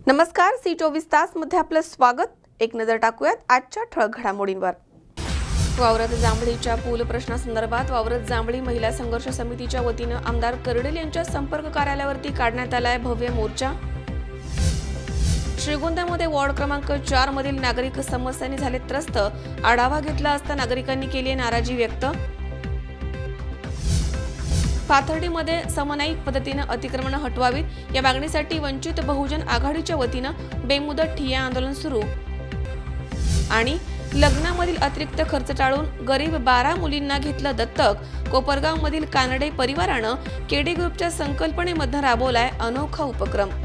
नमस्कार, सी 24 तास मध्ये आपलं स्वागत। एक नजर टाकूयात आजच्या ठळक घडामोडींवर। वावरत जांभळीच्या पूल प्रश्नासंदर्भात वावरत जांभळी महिला संघर्ष समितीच्या वतीनं आमदार कर्डिले यांच्या संपर्क कार्यालयावरती काढण्यात आलाय भव्य मोर्चा। श्रीगोंद्यामध्ये वॉर्ड क्रमांक 4 मधील नागरिक समस्यांनी झाले त्रस्त। आढावा घेतला असता नागरिकांनी केली नाराजी व्यक्त। पाथर्डीमध्ये समन्वयिक पद्धतीने अतिक्रमण हटवावीत या मागणीसाठी वंचित बहुजन आघाडीच्या वतीनं बेमुदत ठिय्या आंदोलन सुरू। आणि लग्नामधील अतिरिक्त खर्च टाळून गरीब 12 मुलींना घेतलं दत्तक। कोपरगावमधील कानडे परिवारानं केडी ग्रुपच्या संकल्पनेमध्ये राबवलाय अनोखा उपक्रम।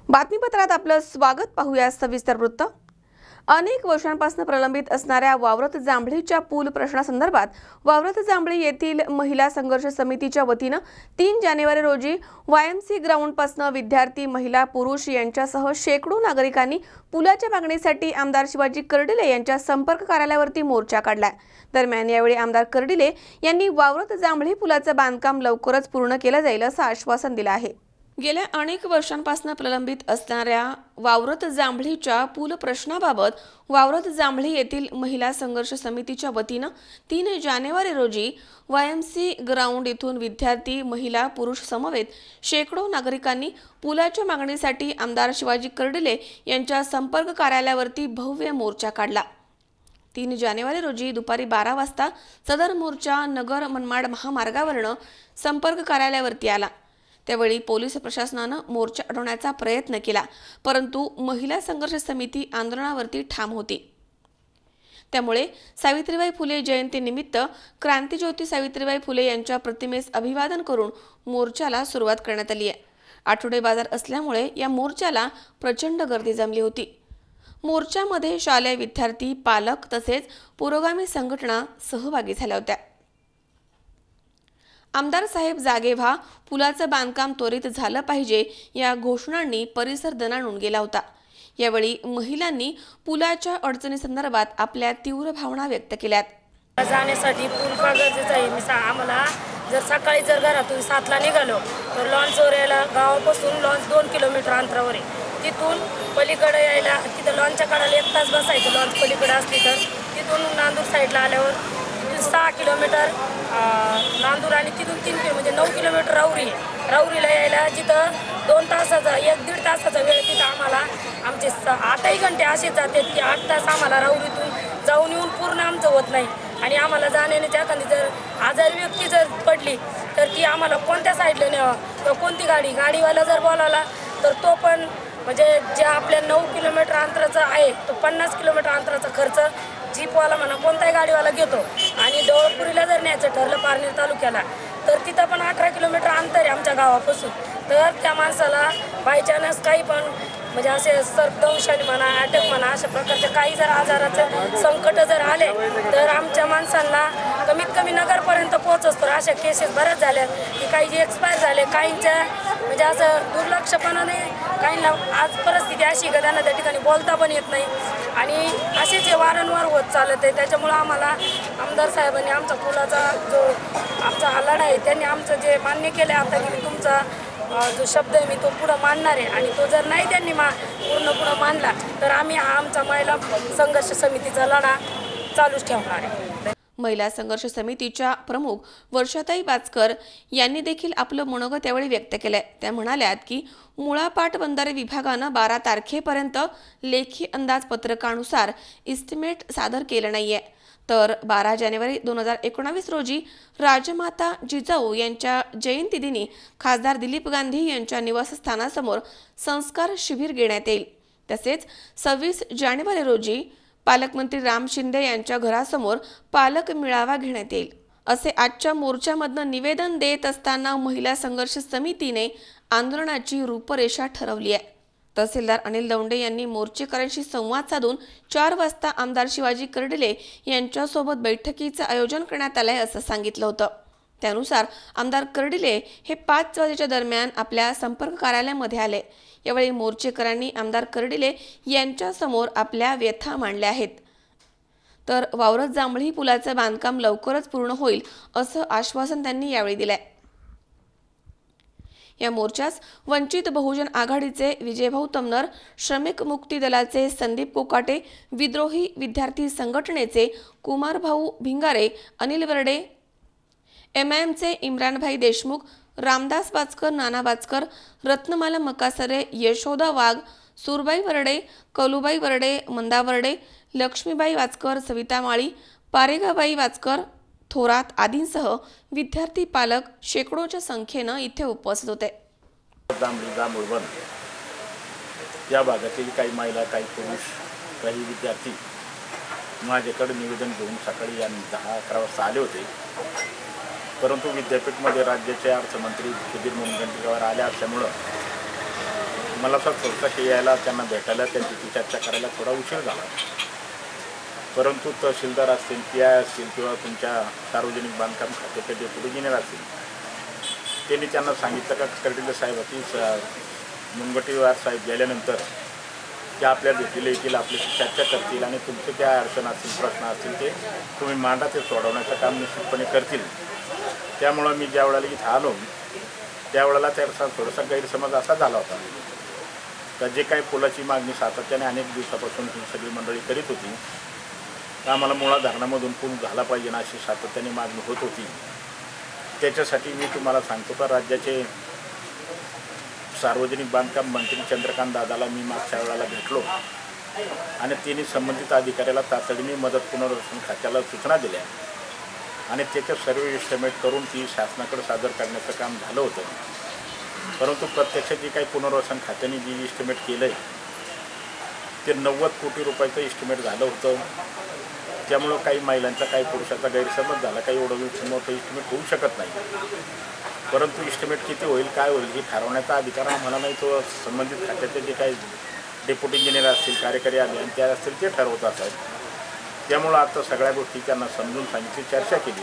बातमीपत्रात आपलं स्वागत। पाहूया सविस्तर वृत्त। अनेक वर्षांपासून प्रलंबित असणाऱ्या वावरत जांभळीच्या पूल प्रश्नासंदर्भात वावरत जांभळी येथील महिला संघर्ष समितीच्या वतीनं 3 जानेवारी रोजी YMC ग्राउंडपासून विद्यार्थी, महिला, पुरुष यांच्यासह शेकडो नागरिकांनी पुलाच्या मागणीसाठी आमदार शिवाजी कर्डिले यांच्या संपर्क कार्यालयावरती मोर्चा काढला। दरम्यान यावेळी आमदार कर्डिले यांनी वावरत जांभळी पुलाचं बांधकाम लवकरच पूर्ण केलं जाईल असं आश्वासन दिलं आहे। गेल्या अनेक वर्षांपासून प्रलंबित असणाऱ्या वावरत जांभळीच्या पूल प्रश्नाबाबत वावरत जांभळी येथील महिला संघर्ष समितीच्या वतीनं 3 जानेवारी रोजी YMC ग्राउंड येथून विद्यार्थी, महिला, पुरुष समवेत शेकडो नागरिकांनी पुलाच्या मागणीसाठी आमदार शिवाजी कर्डिले यांच्या संपर्क कार्यालयावरती भव्य मोर्चा काढला। 3 जानेवारी रोजी दुपारी 12 वाजता सदर मोर्चा नगर मनमाड महामार्गावरून संपर्क कार्यालयावरती आला। त्यावेळी पोलीस प्रशासनानं मोर्चा अडवण्याचा प्रयत्न केला, परंतु महिला संघर्ष समिती आंदोलनावरती ठाम होती। त्यामुळे सावित्रीबाई फुले जयंतीनिमित्त क्रांतिज्योती सावित्रीबाई फुले यांच्या प्रतिमेस अभिवादन करून मोर्चाला सुरुवात करण्यात आली आहे। आठवडे बाजार असल्यामुळे या मोर्चाला प्रचंड गर्दी जमली होती। मोर्चामध्ये शालेय विद्यार्थी, पालक तसेच पुरोगामी संघटना सहभागी झाल्या होत्या। आमदार साहेब जागे व्हा, पुलाचं बांधकाम त्वरित झालं पाहिजे या घोषणांनी परिसर दणाणून गेला होता। यावेळी महिलांनी पुलाच्या अडचणीसंदर्भात आपल्या तीव्र भावना व्यक्त केल्यात। जाण्यासाठी पूल फार गरजेचा आहे। आम्हाला जर सकाळी जर घरातून 7ला निघालो तर लॉन्चवर यायला गावापासून लॉन्च 2 किलोमीटर अंतरावर आहे। तिथून पलीकडे यायला तिथं लॉन्चच्या कडाला 1 तास बसायचं, लॉन्च पलीकडे असली तर। तिथून नांदूर साईडला आल्यावर तिथून 6 किलोमीटर नांदूर आणि तिथून 3 किलोमीटर म्हणजे 9 किलोमीटर राऊरी आहे। राऊरीला यायला जिथं 2 तासाचा 1-1.5 तासाचा वेळ तिथं आम्हाला आमचे 8ही घंटे असे जातात की 8 तास आम्हाला राऊरीतून जाऊन येऊन पूर्ण आमचं होत नाही। आणि आम्हाला जाण्याच्या एखादी जर आजारी व्यक्ती जर पडली तर ती आम्हाला कोणत्या साईडला न्यावं किंवा कोणती गाडीवाला जर बोलावला तर तो पण म्हणजे ज्या आपल्या 9 किलोमीटर अंतराचा आहे तो 50 किलोमीटर अंतराचा खर्च जीपवाला म्हणा कोणताही गाडीवाला घेतो। आणि डोळपुरीला जर न्यायचं ठरलं पारनेर तालुक्याला तर तिथं पण 18 किलोमीटर अंतर आहे आमच्या गावापासून। तर त्या माणसाला बाय चान्स काही पण म्हणजे असे सर्पदंशाने म्हणा अटॅक म्हणा अशा प्रकारचे काही जर आजाराचे संकट जर आले तर आमच्या माणसांना कमीत कमी नगरपर्यंत पोहोचतो। अशा केसेस बऱ्याच झाल्या की काही जे एक्सपायर झाले, काहींच्या म्हणजे असं दुर्लक्षपणाने काहींना आज परिस्थिती अशी का त्यांना त्या ठिकाणी बोलता पण येत नाही आणि असे जे वारंवार होत चालत आहे। त्याच्यामुळं आम्हाला आमदार साहेबांनी आमचा पुलाचा जो आमचा हा लढा आहे त्यांनी आमचं जे मान्य केलं आता की तुमचा जो शब्द आहे मी तो पुढं मानणार आहे आणि तो जर नाही त्यांनी पूर्ण पुढं मानला तर आम्ही हा आमचा महिला संघर्ष समितीचा लढा चालूच ठेवणार आहे। महिला संघर्ष समितीच्या प्रमुख वर्षाताई बाचकर यांनी देखील आपलं मनोगत यावेळी व्यक्त केलंय। त्या म्हणाल्यात की मुळा पाटबंधारे विभागानं 12 तारखेपर्यंत लेखी अंदाजपत्रकानुसार इस्टिमेट सादर केलं नाहीये, तर 12 जानेवारी 2019 रोजी राजमाता जिजाऊ यांच्या जयंती दिनी खासदार दिलीप गांधी यांच्या निवासस्थानासमोर संस्कार शिबिर घेण्यात येईल। तसेच 26 जानेवारी रोजी पालकमंत्री राम शिंदे यांच्या घरासमोर पालक मेळावा घेण्यात येईल, असे आजच्या मोर्चामधनं निवेदन देत असताना महिला संघर्ष समितीने आंदोलनाची रूपरेषा ठरवली आहे। तहसीलदार अनिल दौंडे यांनी मोर्चेकऱ्यांशी संवाद साधून 4 वाजता आमदार शिवाजी कर्डिले यांच्यासोबत बैठकीचं आयोजन करण्यात आलंय असं सांगितलं होतं। त्यानुसार आमदार कर्डिले हे 5 वाजेच्या दरम्यान आपल्या संपर्क कार्यालयामध्ये आले। यावेळी मोर्चेकरांनी आमदार कर्डिले यांच्यासमोर आपल्या व्यथा मांडल्या आहेत। तर वावरत जांभळी पुलाचं बांधकाम लवकरच पूर्ण होईल असं आश्वासन त्यांनी यावेळी दिलंय। या मोर्चास वंचित बहुजन आघाडीचे विजयभाऊ तमनर, श्रमिक मुक्ती दलाचे संदीप कोकाटे, विद्रोही विद्यार्थी संघटनेचे कुमारभाऊ भिंगारे, अनिल वरडे, MIMचे इम्रानभाई देशमुख, रामदास बाचकर, नाना बाचकर, रत्नमाला मकासरे, यशोदा वाघ, सुरबाई वरडे, कलुबाई वरडे, मंदा वरडे, लक्ष्मीबाई वाचकर, सविता माळी, पारेगाबाई वाचकर, थोरात आदींसह विद्यार्थी पालक शेकडोच्या संख्येनं इथे उपस्थित होते। या भागातील काही महिला, काही पुरुष, काही विद्यार्थी माझ्याकडे निवेदन घेऊन सकाळी 10-11 वाजता आले होते, परंतु विद्यापीठमध्ये राज्याचे अर्थमंत्री सुधीर मुनगंटीवार आले असल्यामुळं मला थोडंसं यायला त्यांना भेटायला त्यांची चर्चा करायला थोडा उशीर झाला। परंतु तहसीलदार असतील, PI असतील किंवा तुमच्या सार्वजनिक बांधकाम खात्याचे डेप्युटी इंजिनियर असतील त्यांनी त्यांना सांगितलं का कर्डिले साहेब की मुनगंटीवार साहेब गेल्यानंतर ते आपल्या भेटीला येतील, आपल्याशी चर्चा करतील आणि तुमचे काय अडचण असतील, प्रश्न असतील ते तुम्ही मांडा, ते सोडवण्याचं काम निश्चितपणे करतील। त्यामुळं मी ज्या वेळेला इथं आलो त्यावेळेला त्याचा थोडासा गैरसमज असा झाला होता का जे काही पुलाची मागणी सातत्याने अनेक दिवसापासून ही सगळी मंडळी करीत होती, आम्हाला मुळा धरणामधून पूल झाला पाहिजे ना अशी सातत्याने मागणी होत होती। त्याच्यासाठी मी तुम्हाला सांगतो का राज्याचे सार्वजनिक बांधकाम मंत्री चंद्रकांत दादाला मी मागच्या वेळेला भेटलो आणि त्यांनी संबंधित अधिकाऱ्याला तातडीने मदत पुनर्वसन खात्याला सूचना दिल्या आणि त्याचे सर्व एस्टिमेट करून ती शासनाकडे सादर करण्याचं काम झालं होतं। परंतु प्रत्यक्ष जे काही पुनर्वसन खात्याने जी एस्टिमेट केलं आहे ते 90 कोटी रुपयाचं एस्टिमेट झालं होतं। त्यामुळं काही महिलांचा, काही पुरुषाचा गैरसमज झाला, काही एवढं मोठं एस्टिमेट होऊ शकत नाही। परंतु एस्टिमेट किती होईल, काय होईल हे ठरवण्याचा अधिकार आम्हाला नाही, तो संबंधित खात्याचे जे काही डेप्युटी इंजिनियर असतील, कार्यकारी अभियंते असतील ते ठरवत असतात। त्यामुळं आता सगळ्या गोष्टी त्यांना समजून सांगितली, चर्चा केली।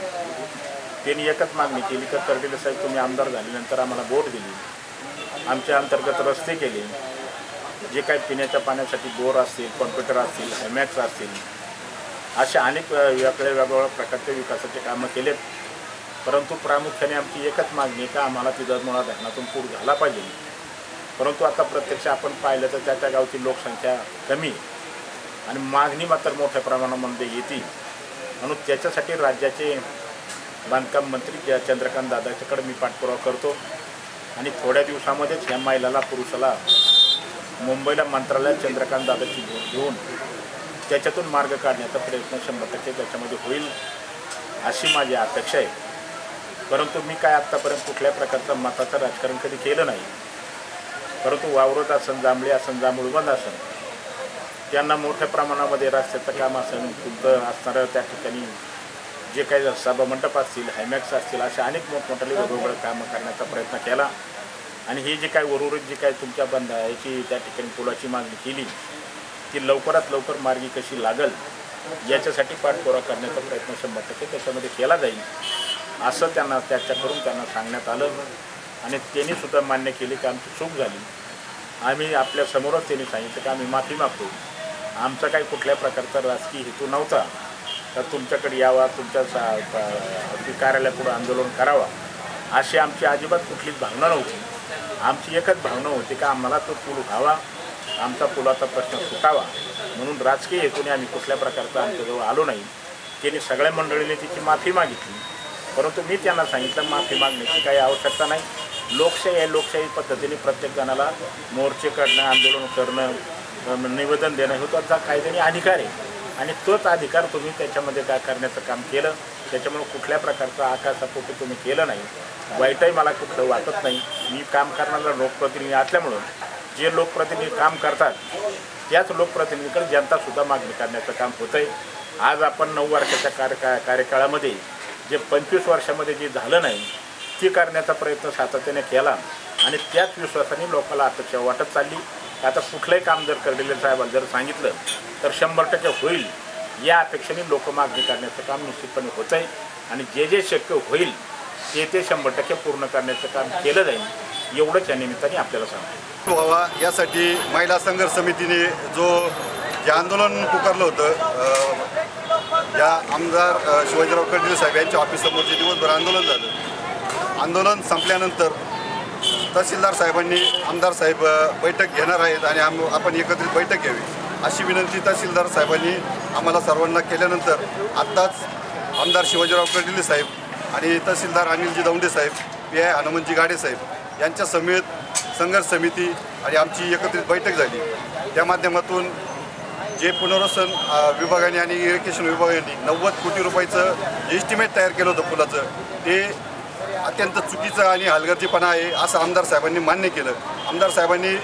त्यांनी एकच मागणी केली की कर्डिले साहेब तुम्ही आमदार झाल्यानंतर आम्हाला बोट दिली, आमच्या अंतर्गत रस्ते केले, जे काही पिण्याच्या पाण्यासाठी बोर असतील, कॉम्प्युटर असतील, हॅमॅक्स असतील, असे अनेक वेगवेगळ्या प्रकारचे विकासाचे कामं केलेत. परंतु प्रामुख्याने आमची एकच मागणी आहे का आम्हाला ती दरमुळा धरणातून पूर झाला पाहिजे. परंतु आता प्रत्यक्ष आपण पाहिलं तर त्या गावची लोकसंख्या कमी आणि मागणी मात्र मोठ्या प्रमाणामध्ये येते. म्हणून त्याच्यासाठी राज्याचे बांधकाम मंत्री चंद्रकांत दादाच्याकडे मी पाठपुरावा करतो आणि थोड्या दिवसामध्येच ह्या महिलाला पुरुषाला मुंबईला मंत्रालयात चंद्रकांत दादाची भेट घेऊन त्याच्यातून मार्ग काढण्याचा प्रयत्न 100% त्याच्यामध्ये होईल अशी माझी अपेक्षा आहे. परंतु मी काय आत्तापर्यंत कुठल्या प्रकारचं मताचं राजकारण कधी केलं नाही. परंतु वावरत असन, जांभळी असन, जांभूळबंद असन, त्यांना मोठ्या प्रमाणामध्ये रस्त्याचं काम असेल, तुमचं असणारं त्या ठिकाणी जे काही सभामंडप असतील, हॅमॅक्स असतील, असे अनेक मोठमोठाले वेगवेगळं कामं करण्याचा प्रयत्न केला. आणि ही जी काय उर्वरित जी काय तुमच्या याची त्या ठिकाणी पुलाची मागणी केली ती लवकरात लवकर मार्गी कशी लागल याच्यासाठी पाठपुरावा करण्याचा प्रयत्न 100% त्याच्यामध्ये केला जाईल असं त्यांना त्याच्याकडून त्यांना सांगण्यात आलं. आणि त्यांनी सुद्धा मान्य केली की आमची चूक झाली. आम्ही आपल्या समोरच त्यांनी सांगितलं की आम्ही माफी मागतो. आमचा काही कुठल्या प्रकारचा राजकीय हेतू नव्हता तर तुमच्याकडे यावा, तुमच्या अगदी कार्यालयापुढं आंदोलन करावा अशी आमची अजिबात कुठलीच भावना नव्हती. आमची एकच भावना होती का आम्हाला तो पूल व्हावा, आमचा पुलाचा प्रश्न सुटावा. म्हणून राजकीय हेतूने आम्ही कुठल्या प्रकारचा आमच्याजवळ आलो नाही. त्यांनी सगळ्या मंडळीने तिची माफी मागितली. परंतु मी त्यांना सांगितलं माफी मागण्याची काही आवश्यकता नाही. लोकशाही आहे, लोकशाही पद्धतीने प्रत्येक जणाला मोर्चे काढणं, आंदोलन करणं, निवेदन देणं हे त्यांचा कायद्याने अधिकार आहे आणि तोच अधिकार तुम्ही त्याच्यामध्ये काय करण्याचं काम केलं. त्याच्यामुळे कुठल्या प्रकारचा आकाशापोटी तुम्ही केलं नाही. वाईटही मला कुठलं वाटत नाही. मी काम करणारा लोकप्रतिनिधी असल्यामुळं जे लोकप्रतिनिधी काम करतात त्याच लोकप्रतिनिधीकडे जनतासुद्धा मागणी करण्याचं काम होतं आहे. आज आपण 9 वर्षाच्या कार्यकाळामध्ये जे 25 वर्षामध्ये जे झालं नाही ते करण्याचा प्रयत्न सातत्याने केला आणि त्याच विश्वासाने लोकांना अपेक्षा वाटत चालली. आता कुठलंही काम जर कर्डिले साहेबांना जर सांगितलं तर 100% होईल या अपेक्षेने लोक मागणी करण्याचं काम निश्चितपणे होतं आहे आणि जे जे शक्य होईल ते 100% पूर्ण करण्याचं काम केलं जाईल एवढंच या निमित्ताने आपल्याला सांगतो. व्हावा यासाठी महिला संघर्ष समितीने जे आंदोलन पुकारलं होतं, या आमदार शिवाजीराव कर्डिले साहेब यांच्या ऑफिससमोर जे दिवसभर आंदोलन झालं, आंदोलन संपल्यानंतर तहसीलदार साहेबांनी आमदार साहेब बैठक घेणार आहेत आणि आपण एकत्रित बैठक घ्यावी अशी विनंती तहसीलदार साहेबांनी आम्हाला सर्वांना केल्यानंतर आत्ताच आमदार शिवाजीराव कर्डिले साहेब आणि तहसीलदार अनिलजी दौंडे साहेब, PI हनुमंतजी गाडे साहेब यांच्या समेत संघर्ष समिती आणि आमची एकत्रित बैठक झाली. त्या माध्यमातून जे पुनर्वसन विभागाने आणि इरिगेशन विभागाने 90 कोटी रुपयाचं एस्टिमेट तयार केलं होतं पुलाचं, ते अत्यंत चुकीचं आणि हलगर्जीपणा आहे असं आमदार साहेबांनी मान्य केलं. आमदार साहेबांनी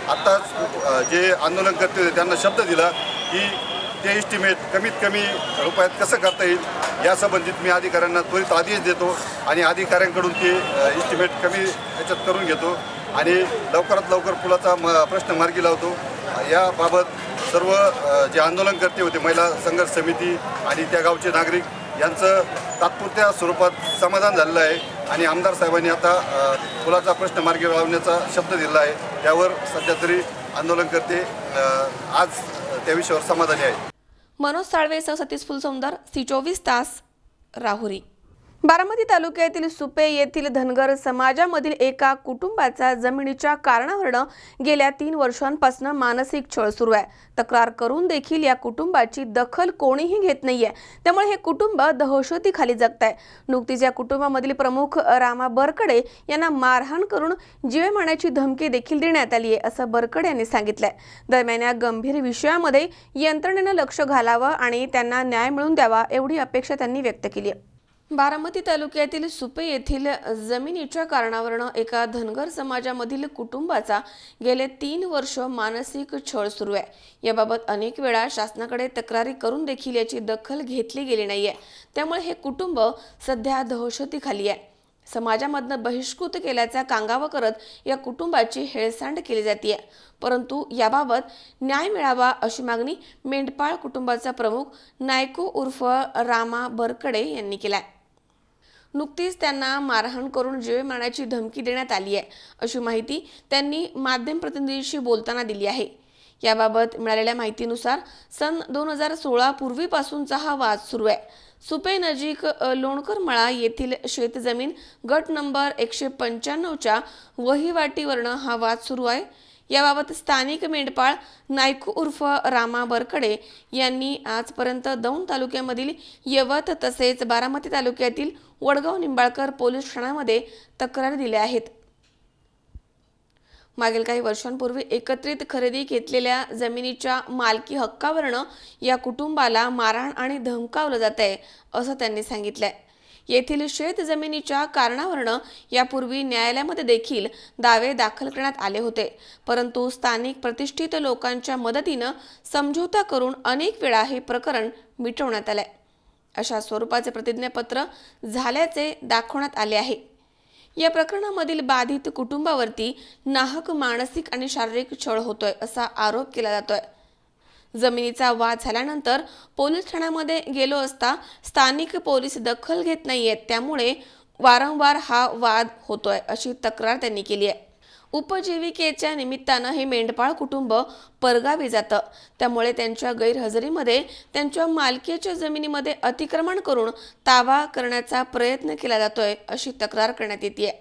आत्ताच जे आंदोलन करते होते त्यांना शब्द दिला की ते एस्टिमेट कमीत कमी रुपयात कसं करता येईल यासंबंधित मी अधिकाऱ्यांना त्वरित आदेश देतो आणि अधिकाऱ्यांकडून ते एस्टिमेट कमी याच्यात करून घेतो आणि लवकरात लवकर पुलाचा प्रश्न मार्गी लावतो. याबाबत सर्व जे आंदोलन करते होते महिला संघर्ष समिती आणि त्या गावचे नागरिक यांचं तात्पुरत्या स्वरूपात समाधान झालेलं आहे आणि आमदार साहेबांनी आता पुलाचा प्रश्न मार्गी लावण्याचा शब्द दिला आहे. त्यावर सध्या तरी आंदोलन करते आज त्या विषयावर समाधानी आहे. मनोज साळवे सह सतीश फुलसौंदर, C24 तास, राहुरी. बारामती तालुक्यातील सुपे येथील धनगर समाजामधील एका कुटुंबाचा जमिनीच्या कारणावरून गेल्या 3 वर्षांपासून मानसिक छळ सुरू आहे. तक्रार करून देखील या कुटुंबाची दखल कोणीही घेत नाहीये. त्यामुळे हे कुटुंब दहशतीखाली जगत आहे. नुकतीच या कुटुंबामधील प्रमुख रामा बरकडे यांना मारहाण करून जीवे मारण्याची धमकी देखील देण्यात आली आहे असं बरकडे यांनी सांगितलंय. दरम्यान या गंभीर विषयामध्ये यंत्रणेनं लक्ष घालावं आणि त्यांना न्याय मिळवून द्यावा एवढी अपेक्षा त्यांनी व्यक्त केली आहे. बारामती तालुक्यातील सुपे येथील जमिनीच्या कारणावरून एका धनगर समाजामधील कुटुंबाचा गेले 3 वर्ष मानसिक छळ सुरू आहे. याबाबत अनेक वेळा शासनाकडे तक्रारी करून देखील याची दखल घेतली गेली नाहीये. त्यामुळे हे कुटुंब सध्या दहशतीखाली आहे. समाजामधनं बहिष्कृत केल्याचा कांगावा करत या कुटुंबाची हेळसांड केली जाते. परंतु याबाबत न्याय मिळावा अशी मागणी मेंढपाळ कुटुंबाचा प्रमुख नायको उर्फ रामा बरकडे यांनी केलाय. नुकतीच त्यांना मारहाण करून जीवे मारण्याची धमकी देण्यात आली आहे, अशी माहिती त्यांनी माध्यम प्रतिनिधींशी बोलताना दिली आहे. याबाबत मिळालेल्या माहितीनुसार सन 2016 पूर्वीपासूनचा हा वाद सुरू आहे. सुपे नजीक लोणकरमळा येथील शेतजमीन गट नंबर 195च्या वहिवाटीवरनं हा वाद सुरू आहे. याबाबत स्थानिक मेंढपाळ नायकू उर्फ रामा बरकडे यांनी आजपर्यंत दौंड तालुक्यामधील यवत तसेच बारामती तालुक्यातील वडगाव निंबाळकर पोलीस ठाण्यामध्ये तक्रारी दिल्या आहेत. मागील काही वर्षांपूर्वी एकत्रित खरेदी घेतलेल्या जमिनीच्या मालकी हक्कावरनं या कुटुंबाला मारहाण आणि धमकावलं जात आहे, असं त्यांनी सांगितलंय. येथील शेत जमिनीच्या कारणावरनं यापूर्वी न्यायालयामध्ये देखील दावे दाखल करण्यात आले होते, परंतु स्थानिक प्रतिष्ठित लोकांच्या मदतीनं समझोता करून अनेक वेळा हे प्रकरण मिटवण्यात आलंय. अशा स्वरूपाचे प्रतिज्ञापत्र झाल्याचे दाखवण्यात आले आहे. या प्रकरणामधील बाधित कुटुंबावरती नाहक मानसिक आणि शारीरिक छळ होतोय असा आरोप केला जातोय. जमिनीचा वाद झाल्यानंतर पोलीस ठाण्यामध्ये गेलो असता स्थानिक पोलीस दखल घेत नाहीयेत, त्यामुळे वारंवार हा वाद होतोय अशी तक्रार त्यांनी केली आहे. उपजीविकेच्या निमित्तानं हे मेंढपाळ कुटुंब परगावी जातं, त्यामुळे त्यांच्या गैरहजेरीमध्ये त्यांच्या मालकीच्या जमिनीमध्ये अतिक्रमण करून ताबा करण्याचा प्रयत्न केला जातोय अशी तक्रार करण्यात येते.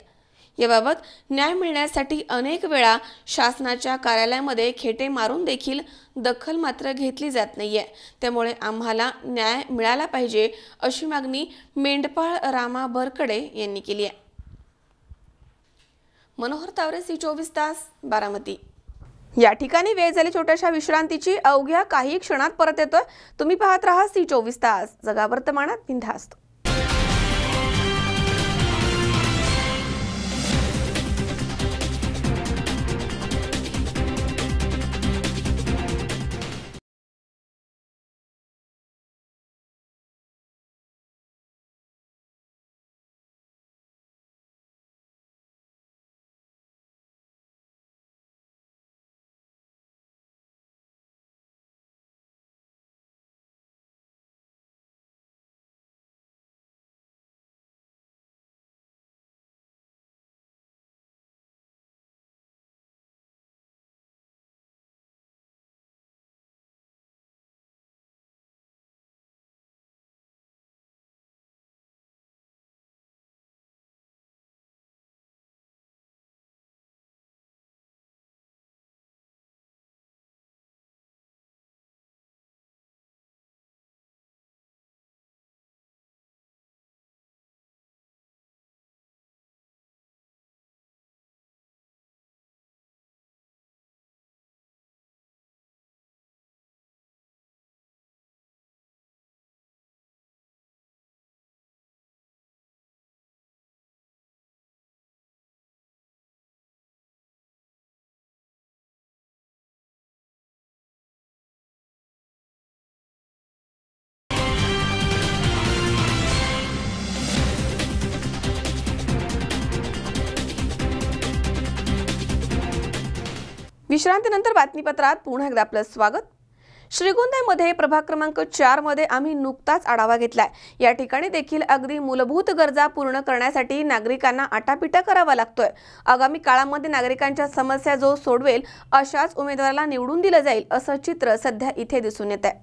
याबाबत न्याय मिळण्यासाठी अनेक वेळा शासनाच्या कार्यालयामध्ये खेटे मारून देखील दखल मात्र घेतली जात नाहीये, त्यामुळे आम्हाला न्याय मिळाला पाहिजे अशी मागणी मेंढपाळ रामा बरकडे यांनी केली आहे. मनोहर तावरे, C24 तास, बारामती. या ठिकाणी वेळ झाली छोट्याशा विश्रांतीची. अवघ्या काही क्षणात परत येतोय. तुम्ही पाहत राहा C24 तास, जगा वर्तमानात बिनधास्त. विश्रांतीनंतर बातमीपत्रात पुन्हा एकदा आपलं स्वागत. श्रीगोंद्यामध्ये प्रभाग क्रमांक 4 मध्ये आम्ही नुकताच आढावा घेतलाय. या ठिकाणी देखील अगदी मूलभूत गरजा पूर्ण करण्यासाठी नागरिकांना आटापिटा करावा लागतोय. आगामी काळामध्ये नागरिकांच्या समस्या जो सोडवेल अशाच उमेदवाराला निवडून दिलं जाईल असं चित्र सध्या इथे दिसून येत आहे.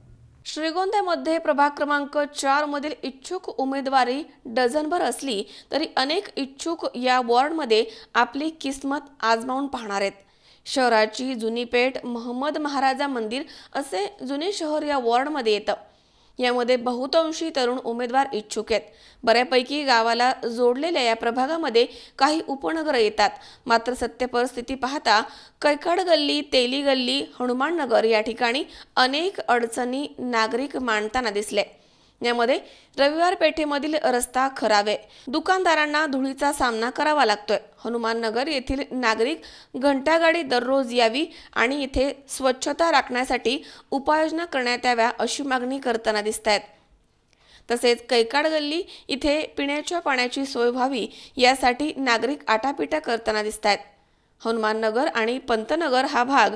श्रीगोंद्यामध्ये प्रभाग क्रमांक 4 मधील इच्छुक उमेदवारी डझनभर असली तरी अनेक इच्छुक या वॉर्डमध्ये आपली किस्मत आजमावून पाहणार आहेत. शहराची जुनी पेठ महम्मद महाराजा मंदिर असे जुने शहर या वॉर्डमध्ये येतं. यामध्ये बहुतांशी तरुण उमेदवार इच्छुक आहेत. बऱ्यापैकी गावाला जोडलेल्या या प्रभागामध्ये काही उपनगर येतात. मात्र सत्य परिस्थिती पाहता कैकाड गल्ली, तेली गल्ली, हनुमान नगर या ठिकाणी अनेक अडचणी नागरिक मांडताना दिसले. यामध्ये रविवार पेठेमधील रस्ता खराब आहे. दुकानदारांना धुळीचा सामना करावा लागतोय. हनुमान नगर येथील नागरिक घंटागाडी दररोज यावी आणि इथे स्वच्छता राखण्यासाठी उपाययोजना करण्यात याव्या अशी मागणी करताना दिसत आहेत. तसेच कैकाड गल्ली इथे पिण्याच्या पाण्याची सोय व्हावी यासाठी नागरिक आटापिटा करताना दिसत आहेत. हनुमान नगर आणि पंतनगर हा भाग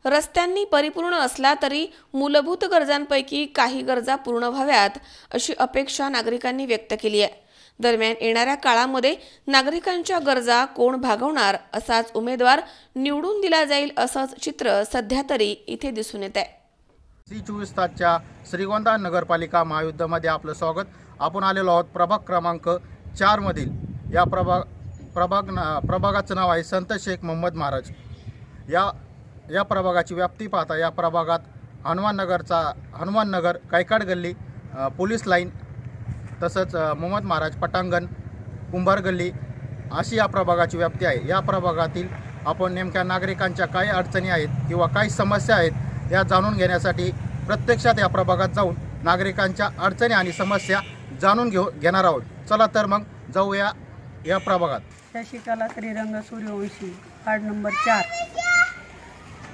रस्त्यांनी परिपूर्ण असला तरी मूलभूत गरजांपैकी काही गरजा पूर्ण व्हाव्यात अशी अपेक्षा नागरिकांनी व्यक्त केली आहे. दरम्यान येणाऱ्या काळामध्ये नागरिकांच्या गरजा कोण भागवणार असाच उमेदवार निवडून दिला जाईल असंच चित्र सध्या तरी इथे दिसून येत आहे। C24 तासच्या श्रीगोंदा नगरपालिका महायुद्धामध्ये आपलं स्वागत। आपण आलेलो आहोत प्रभाग क्रमांक 4 मधील या प्रभागाचं नाव आहे संत शेख मोहम्मद महाराज। या प्रभागाची व्याप्ती पाहता या प्रभागात हनुमाननगर, कायकाड गल्ली, पोलीस लाईन तसंच मोहम्मद महाराज पटांगण, कुंभार गल्ली अशी या प्रभागाची व्याप्ती आहे। या प्रभागातील आपण नेमक्या नागरिकांच्या काय अडचणी आहेत किंवा काय समस्या आहेत या जाणून घेण्यासाठी प्रत्यक्षात या प्रभागात जाऊन नागरिकांच्या अडचणी आणि समस्या जाणून घेणार आहोत। चला तर मग जाऊया या प्रभागात। Shashikala Shrirang Suryavanshi, ward number 4।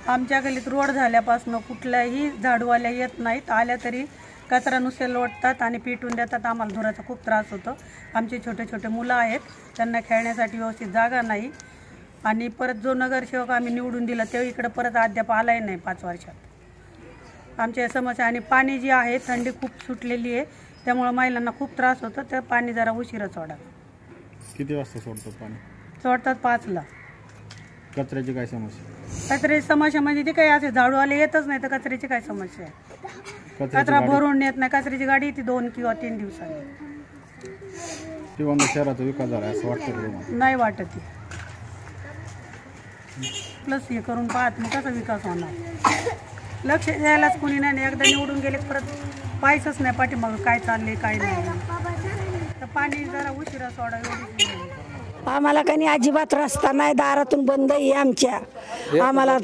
आमच्या गल्लीत रोड झाल्यापासून कुठल्याही झाडूवाल्या येत नाहीत, आल्या तरी कचरा नुसते लोटतात आणि पिटून देतात। आम्हाला धुराचा खूप त्रास होतो। आमचे छोटे छोटे मुलं आहेत, त्यांना खेळण्यासाठी व्यवस्थित जागा नाही। आणि परत जो नगरसेवक आम्ही निवडून दिला ते इकडे परत अद्याप आलाही नाही 5 वर्षात। आमच्या समस्या आणि पाणी जी आहे, थंडी खूप सुटलेली आहे, त्यामुळे महिलांना खूप त्रास होतो। तर पाणी जरा उशिरा सोडा। किती वाजता सोडतो पाणी? सोडतात 5ला। कचऱ्याची काय समस्या? कचऱ्याची समस्या म्हणजे ते काही असे झाडूवाले येतच नाही, तर कचऱ्याची काय समस्या आहे? कचरा भरून येत नाही, कचऱ्याची गाडी येते 2 किंवा 3 दिवसांनी। श्रीगोंदा शहराचा विकास झाला असं वाटतं का तुम्हाला? नाही वाटत। प्लस हे करून पाहत मग कसा विकास होणार? लक्ष द्यायलाच कोणी नाही। एकदा निवडून गेले परत पाहायचंच नाही पाठीमागं काय चालले काय नाही। तर पाणी जरा उशिरा सोडा एवढीच। आम्हाला काही अजिबात रस्ता नाही, दारातून बंद आहे आमच्या। आम्हाला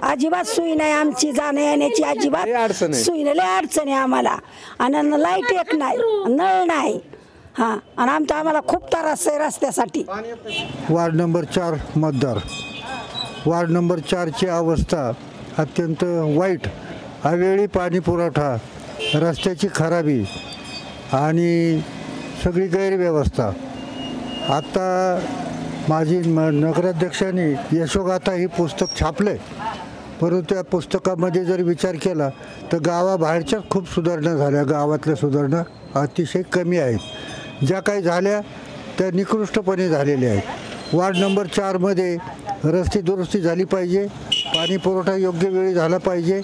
अजिबात सोय नाही, आमची जाण्या येण्याची अजिबात सोय नाही, लय अडचण आहे आम्हाला। आणि लाईट एक नाही, नळ नाही। हां, आणि आम्हाला खूप त्रास आहे रस्त्यासाठी। वार्ड नंबर 4 मतदार। वार्ड नंबर 4ची अवस्था अत्यंत वाईट। अवेळी पाणी पुरवठा, रस्त्याची खराबी आणि सगळी गैरव्यवस्था। आता माझी नगराध्यक्षांनी यशोगाथा ही पुस्तक छापले, परंतु त्या पुस्तकामध्ये जर विचार केला तर गावाबाहेरच्याच खूप सुधारणा झाल्या, गावातल्या सुधारणा अतिशय कमी आहेत। ज्या काही झाल्या त्या निकृष्टपणे झालेल्या आहेत। वार्ड नंबर 4मध्ये रस्ते दुरुस्ती झाली पाहिजे, पाणी पुरवठा योग्य वेळी झाला पाहिजे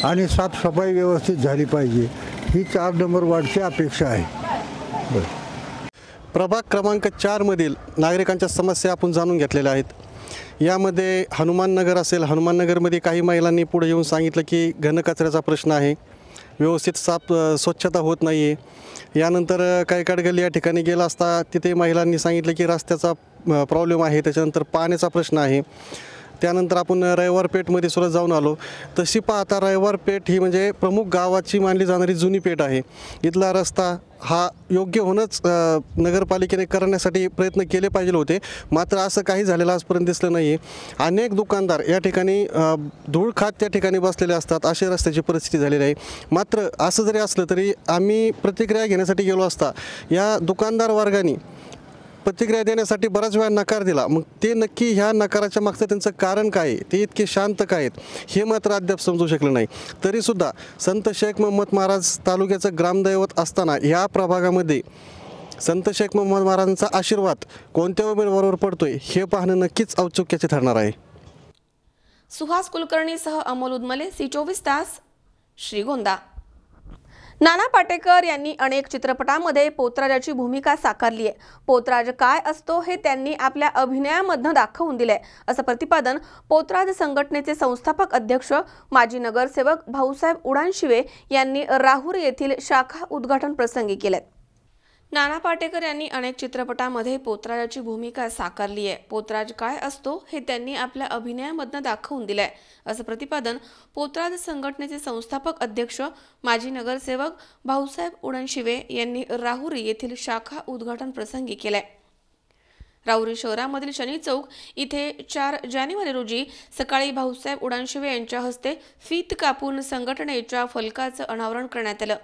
आणि साफसफाई व्यवस्थित झाली पाहिजे, ही 4 नंबर वार्डची अपेक्षा आहे। प्रभाग क्रमांक 4 मधील नागरिकांच्या समस्या आपण जाणून घेतलेल्या आहेत। यामध्ये हनुमाननगर असेल, हनुमाननगरमध्ये काही महिलांनी पुढे येऊन सांगितलं की घनकचऱ्याचा प्रश्न आहे, व्यवस्थित स्वच्छता होत नाही आहे। यानंतर कायकाड गल्ली या ठिकाणी गेला असता तिथे महिलांनी सांगितलं की रस्त्याचा प्रॉब्लेम आहे, त्याच्यानंतर पाण्याचा प्रश्न आहे। त्यानंतर आपण रविवार पेठमध्ये सुद्धा जाऊन आलो। तशी पाहता रविवार पेठ ही म्हणजे प्रमुख गावाची मानली जाणारी जुनी पेठ आहे। इथला रस्ता हा योग्य होणंच नगरपालिकेने करण्यासाठी प्रयत्न केले पाहिजे होते, मात्र असं काही झालेलं आजपर्यंत दिसलं नाही आहे। अनेक दुकानदार या ठिकाणी धूळ खात त्या ठिकाणी बसलेले असतात, अशी रस्त्याची परिस्थिती झालेली आहे। मात्र असं जरी असलं तरी आम्ही प्रतिक्रिया घेण्यासाठी गेलो असता या दुकानदार वर्गाने प्रतिक्रिया देण्यासाठी बराच वेळा नकार दिला। मग ते नक्की ह्या नकाराच्या मागचं त्यांचं कारण काय आहे, ते इतके शांत काय आहेत हे मात्र अद्याप समजू शकलं नाही। तरीसुद्धा संत शेख मोहम्मद महाराज तालुक्याचं ग्रामदैवत असताना या प्रभागामध्ये संत शेख मोहम्मद महाराजांचा आशीर्वाद कोणत्या उमेदवारावर पडतोय हे पाहणं नक्कीच औत्सुक्याचे ठरणार आहे। सुहास कुलकर्णीसह अमोल उदमले, C24 तास, श्रीगोंदा। नाना पाटेकर यांनी अनेक चित्रपटांमध्ये पोतराजाची भूमिका साकारली आहे। पोतराज काय असतो हे त्यांनी आपल्या अभिनयामधून दाखवून दिलंय असं प्रतिपादन पोतराज संघटनेचे संस्थापक अध्यक्ष माजी नगरसेवक भाऊसाहेब उडानशिवे यांनी राहुरी येथील शाखा उद्घाटन प्रसंगी केले। नाना पाटेकर यांनी अनेक चित्रपटांमध्ये पोतराजाची भूमिका साकारली आहे। पोतराज काय असतो हे त्यांनी आपल्या अभिनयामधून दाखवून दिलंय असं प्रतिपादन पोतराज संघटनेचे संस्थापक अध्यक्ष माजी नगरसेवक भाऊसाहेब उडानशिवे यांनी राहुरी येथील शाखा उद्घाटन प्रसंगी केले। राहुरी शहरामधील शनी चौक इथे 4 जानेवारी रोजी सकाळी भाऊसाहेब उडानशिवे यांच्या हस्ते फीत कापून संघटनेच्या फलकाचं अनावरण करण्यात आलं।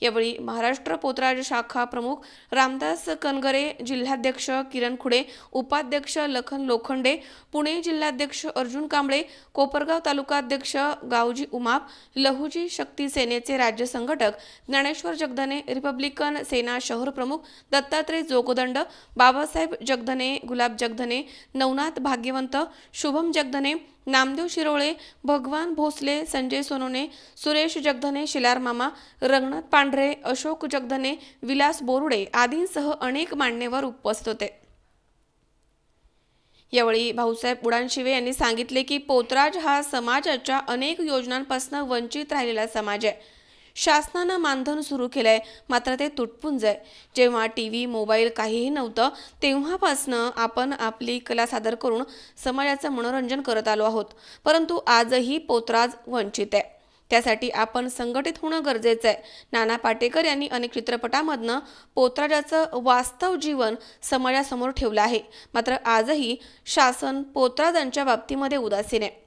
यावेळी महाराष्ट्र पोतराज शाखा प्रमुख रामदास कनगरे, जिल्हाध्यक्ष किरण खुडे, उपाध्यक्ष लखन लोखंडे, पुणे जिल्हाध्यक्ष अर्जुन कांबळे, कोपरगाव तालुकाध्यक्ष गावजी उमाप, लहुजी शक्ती सेनेचे राज्य संघटक ज्ञानेश्वर जगधने, रिपब्लिकन सेना शहर प्रमुख दत्तात्रय जोगदंड, बाबासाहेब जगधने, गुलाब जगधने, नवनाथ भाग्यवंत, शुभम जगधने, नामदेव शिरोळे, भगवान भोसले, संजय सोनोने, सुरेश जगधने, शिलार मामा, रंगनाथ पांढरे, अशोक जगधने, विलास बोरुडे आदींसह अनेक मान्यवर उपस्थित होते। यावेळी भाऊसाहेब उडानशिवे यांनी सांगितले की पोतराज हा समाजाच्या अनेक योजनांपासून वंचित राहिलेला समाज आहे। शासनानं मानधन सुरू केलंय, मात्र ते तुटपुंज आहे। जेव्हा टीव्ही, मोबाईल काहीही नव्हतं तेव्हापासनं आपण आपली कला सादर करून समाजाचं मनोरंजन करत आलो आहोत, परंतु आजही पोतराज वंचित आहे। त्यासाठी आपण संघटित होणं गरजेचं आहे। नाना पाटेकर यांनी अनेक चित्रपटांमधनं पोतराजाचं वास्तव जीवन समाजासमोर ठेवलं आहे, मात्र आजही शासन पोतराजांच्या बाबतीमध्ये उदासीन आहे।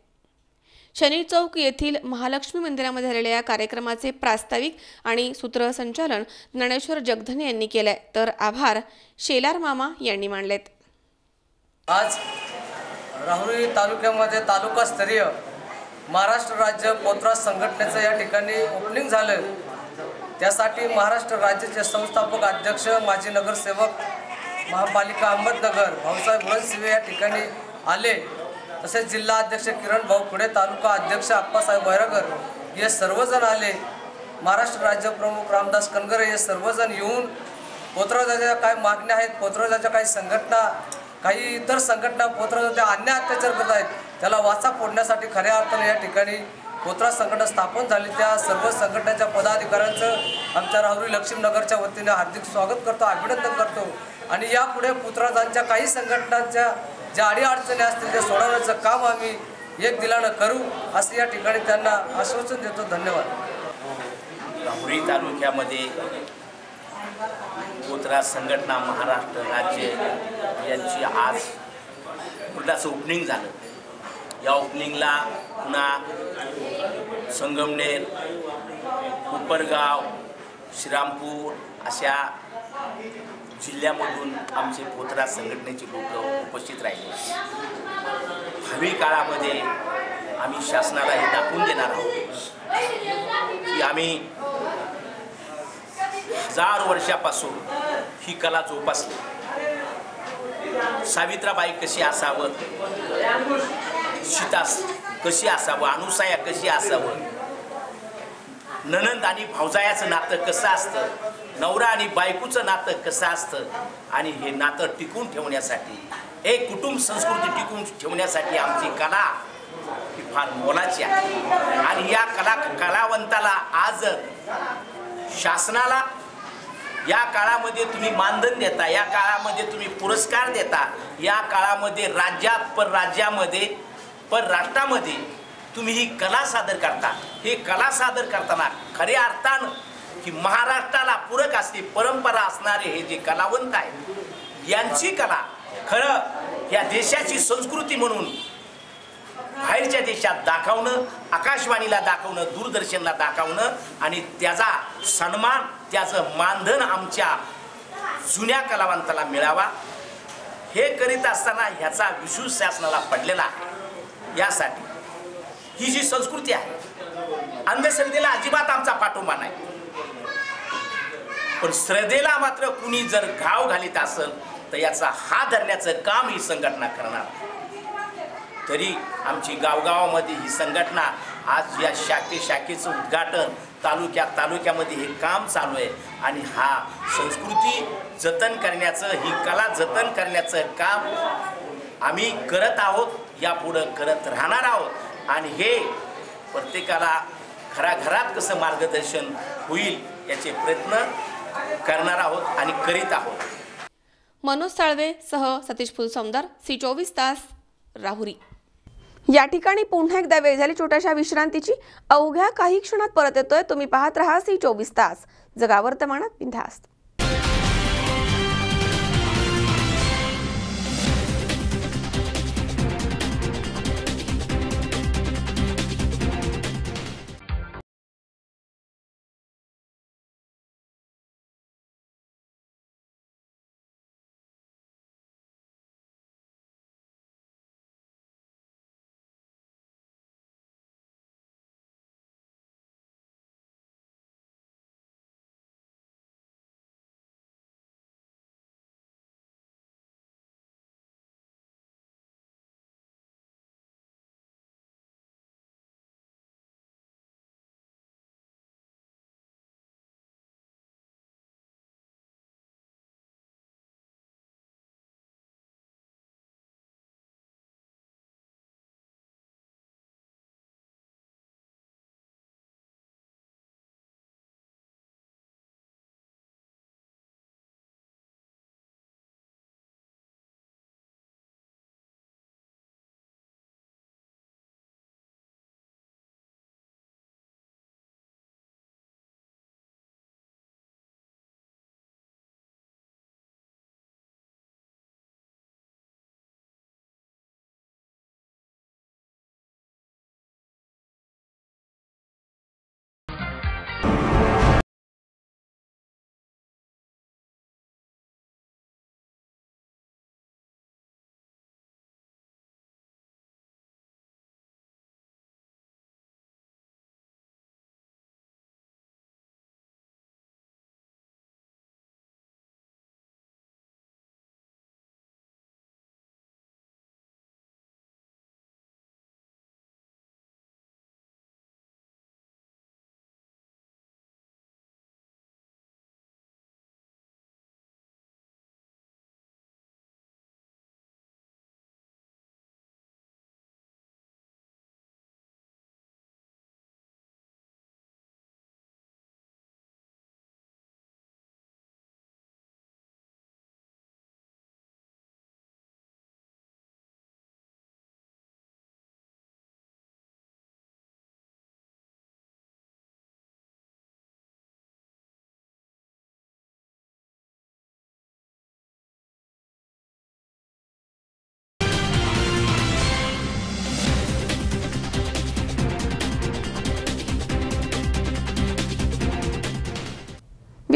शनी चौक येथील महालक्ष्मी मंदिरामध्ये झालेल्या या कार्यक्रमाचे प्रास्ताविक आणि सूत्रसंचालन ज्ञानेश्वर जगधने यांनी केलंय, तर आभार शेलार मामा यांनी मानलेत। आज राहुरी तालुक्यामध्ये तालुकास्तरीय महाराष्ट्र राज्य पोतराज संघटनेचं या ठिकाणी ओपनिंग झालं। त्यासाठी महाराष्ट्र राज्याचे संस्थापक अध्यक्ष, माजी नगरसेवक, महापालिका अहमदनगर भाऊसाहेब उडानशिवे या ठिकाणी आले। तसेच जिल्हा अध्यक्ष किरण भाऊ खुडे, तालुका अध्यक्ष अप्पासाहेब वैरागर हे सर्वजण आले। महाराष्ट्र राज्य प्रमुख रामदास कनगरे हे सर्वजण येऊन पोतराजाच्या काय मागण्या आहेत, पोतराजाच्या काही संघटना, काही इतर संघटना पोतराजाच्या अन्याय अत्याचार करत आहेत, त्याला वाचा फोडण्यासाठी खऱ्या अर्थाने या ठिकाणी पोतराज संघटना स्थापन झाली। त्या सर्व संघटनेच्या पदाधिकाऱ्यांचं आमच्या राहुरी लक्ष्मीनगरच्या वतीने हार्दिक स्वागत करतो, अभिनंदन करतो आणि यापुढे पोतराजांच्या काही संघटनांच्या ज्या अडीअडचणी असतील ते सोडवण्याचं काम आम्ही एक दिलानं करू असं या ठिकाणी त्यांना आश्वासन देतो। धन्यवाद। राहुरी तालुक्यामध्ये पोतराज संघटना महाराष्ट्र राज्य यांची आज पुढचं ओपनिंग झालं। या ओपनिंगला पुन्हा संगमनेर, कोपरगाव, श्रीरामपूर अशा जिल्ह्यामधून आमचे पोतराज संघटनेचे लोक उपस्थित राहिले। भावी काळामध्ये आम्ही शासनाला हे दाखवून देणार आहोत की आम्ही हजारो वर्षापासून ही कला जोपासली। सावित्राबाई कशी असावं, सीता कशी असावं, अनुसया कशी असावं, नणंद आणि भावजायाचं नातं कसं असतं, नवरा आणि बायकोचं नातं कसं असतं आणि हे नातं टिकून ठेवण्यासाठी, एक कुटुंब संस्कृती टिकून ठेवण्यासाठी आमची कला ही फार मोलाची आहे। आणि या कलावंताला आज शासनाला या काळामध्ये तुम्ही मानधन देता, या काळामध्ये तुम्ही पुरस्कार देता, या काळामध्ये राज्यात परराज्यामध्ये परराष्ट्रामध्ये तुम्ही ही कला सादर करता। हे कला सादर करताना खऱ्या अर्थानं की महाराष्ट्राला पूरक असते परंपरा असणारे हे जे कलावंत आहेत यांची कला खरं या देशाची संस्कृती म्हणून बाहेरच्या देशात दाखवणं, आकाशवाणीला दाखवणं, दूरदर्शनला दाखवणं आणि त्याचा सन्मान, त्याचं मानधन आमच्या जुन्या कलावंताला मिळावा हे करीत असताना ह्याचा विश्वास शासनाला पडलेला आहे। यासाठी ही जी संस्कृती आहे, अंधश्रद्धेला अजिबात आमचा पाठिंबा नाही, पण श्रद्धेला मात्र कुणी जर घाव घालीत असेल तर याचा हात धरण्याचं काम ही संघटना करणार। तरी आमची गावगावामध्ये ही संघटना आज या शाखेचं उद्घाटन तालुक्यामध्ये हे काम चालू आहे आणि हा संस्कृती जतन करण्याचं, ही कला जतन करण्याचं काम आम्ही करत आहोत, यापुढं करत राहणार आहोत आणि हे प्रत्येकाला घराघरात कसं मार्गदर्शन होईल याचे प्रयत्न करणार आहोत आणि करीत आहोत। मनोज साळवे सह सतीश फुलसौंदर, C24 तास, राहुरी। या ठिकाणी पुन्हा एकदा वेळ झाली छोट्याशा विश्रांतीची। अवघ्या काही क्षणात परत येतोय। तुम्ही पाहत राहा C24 तास, जगा वर्तमानात बिनधास्त।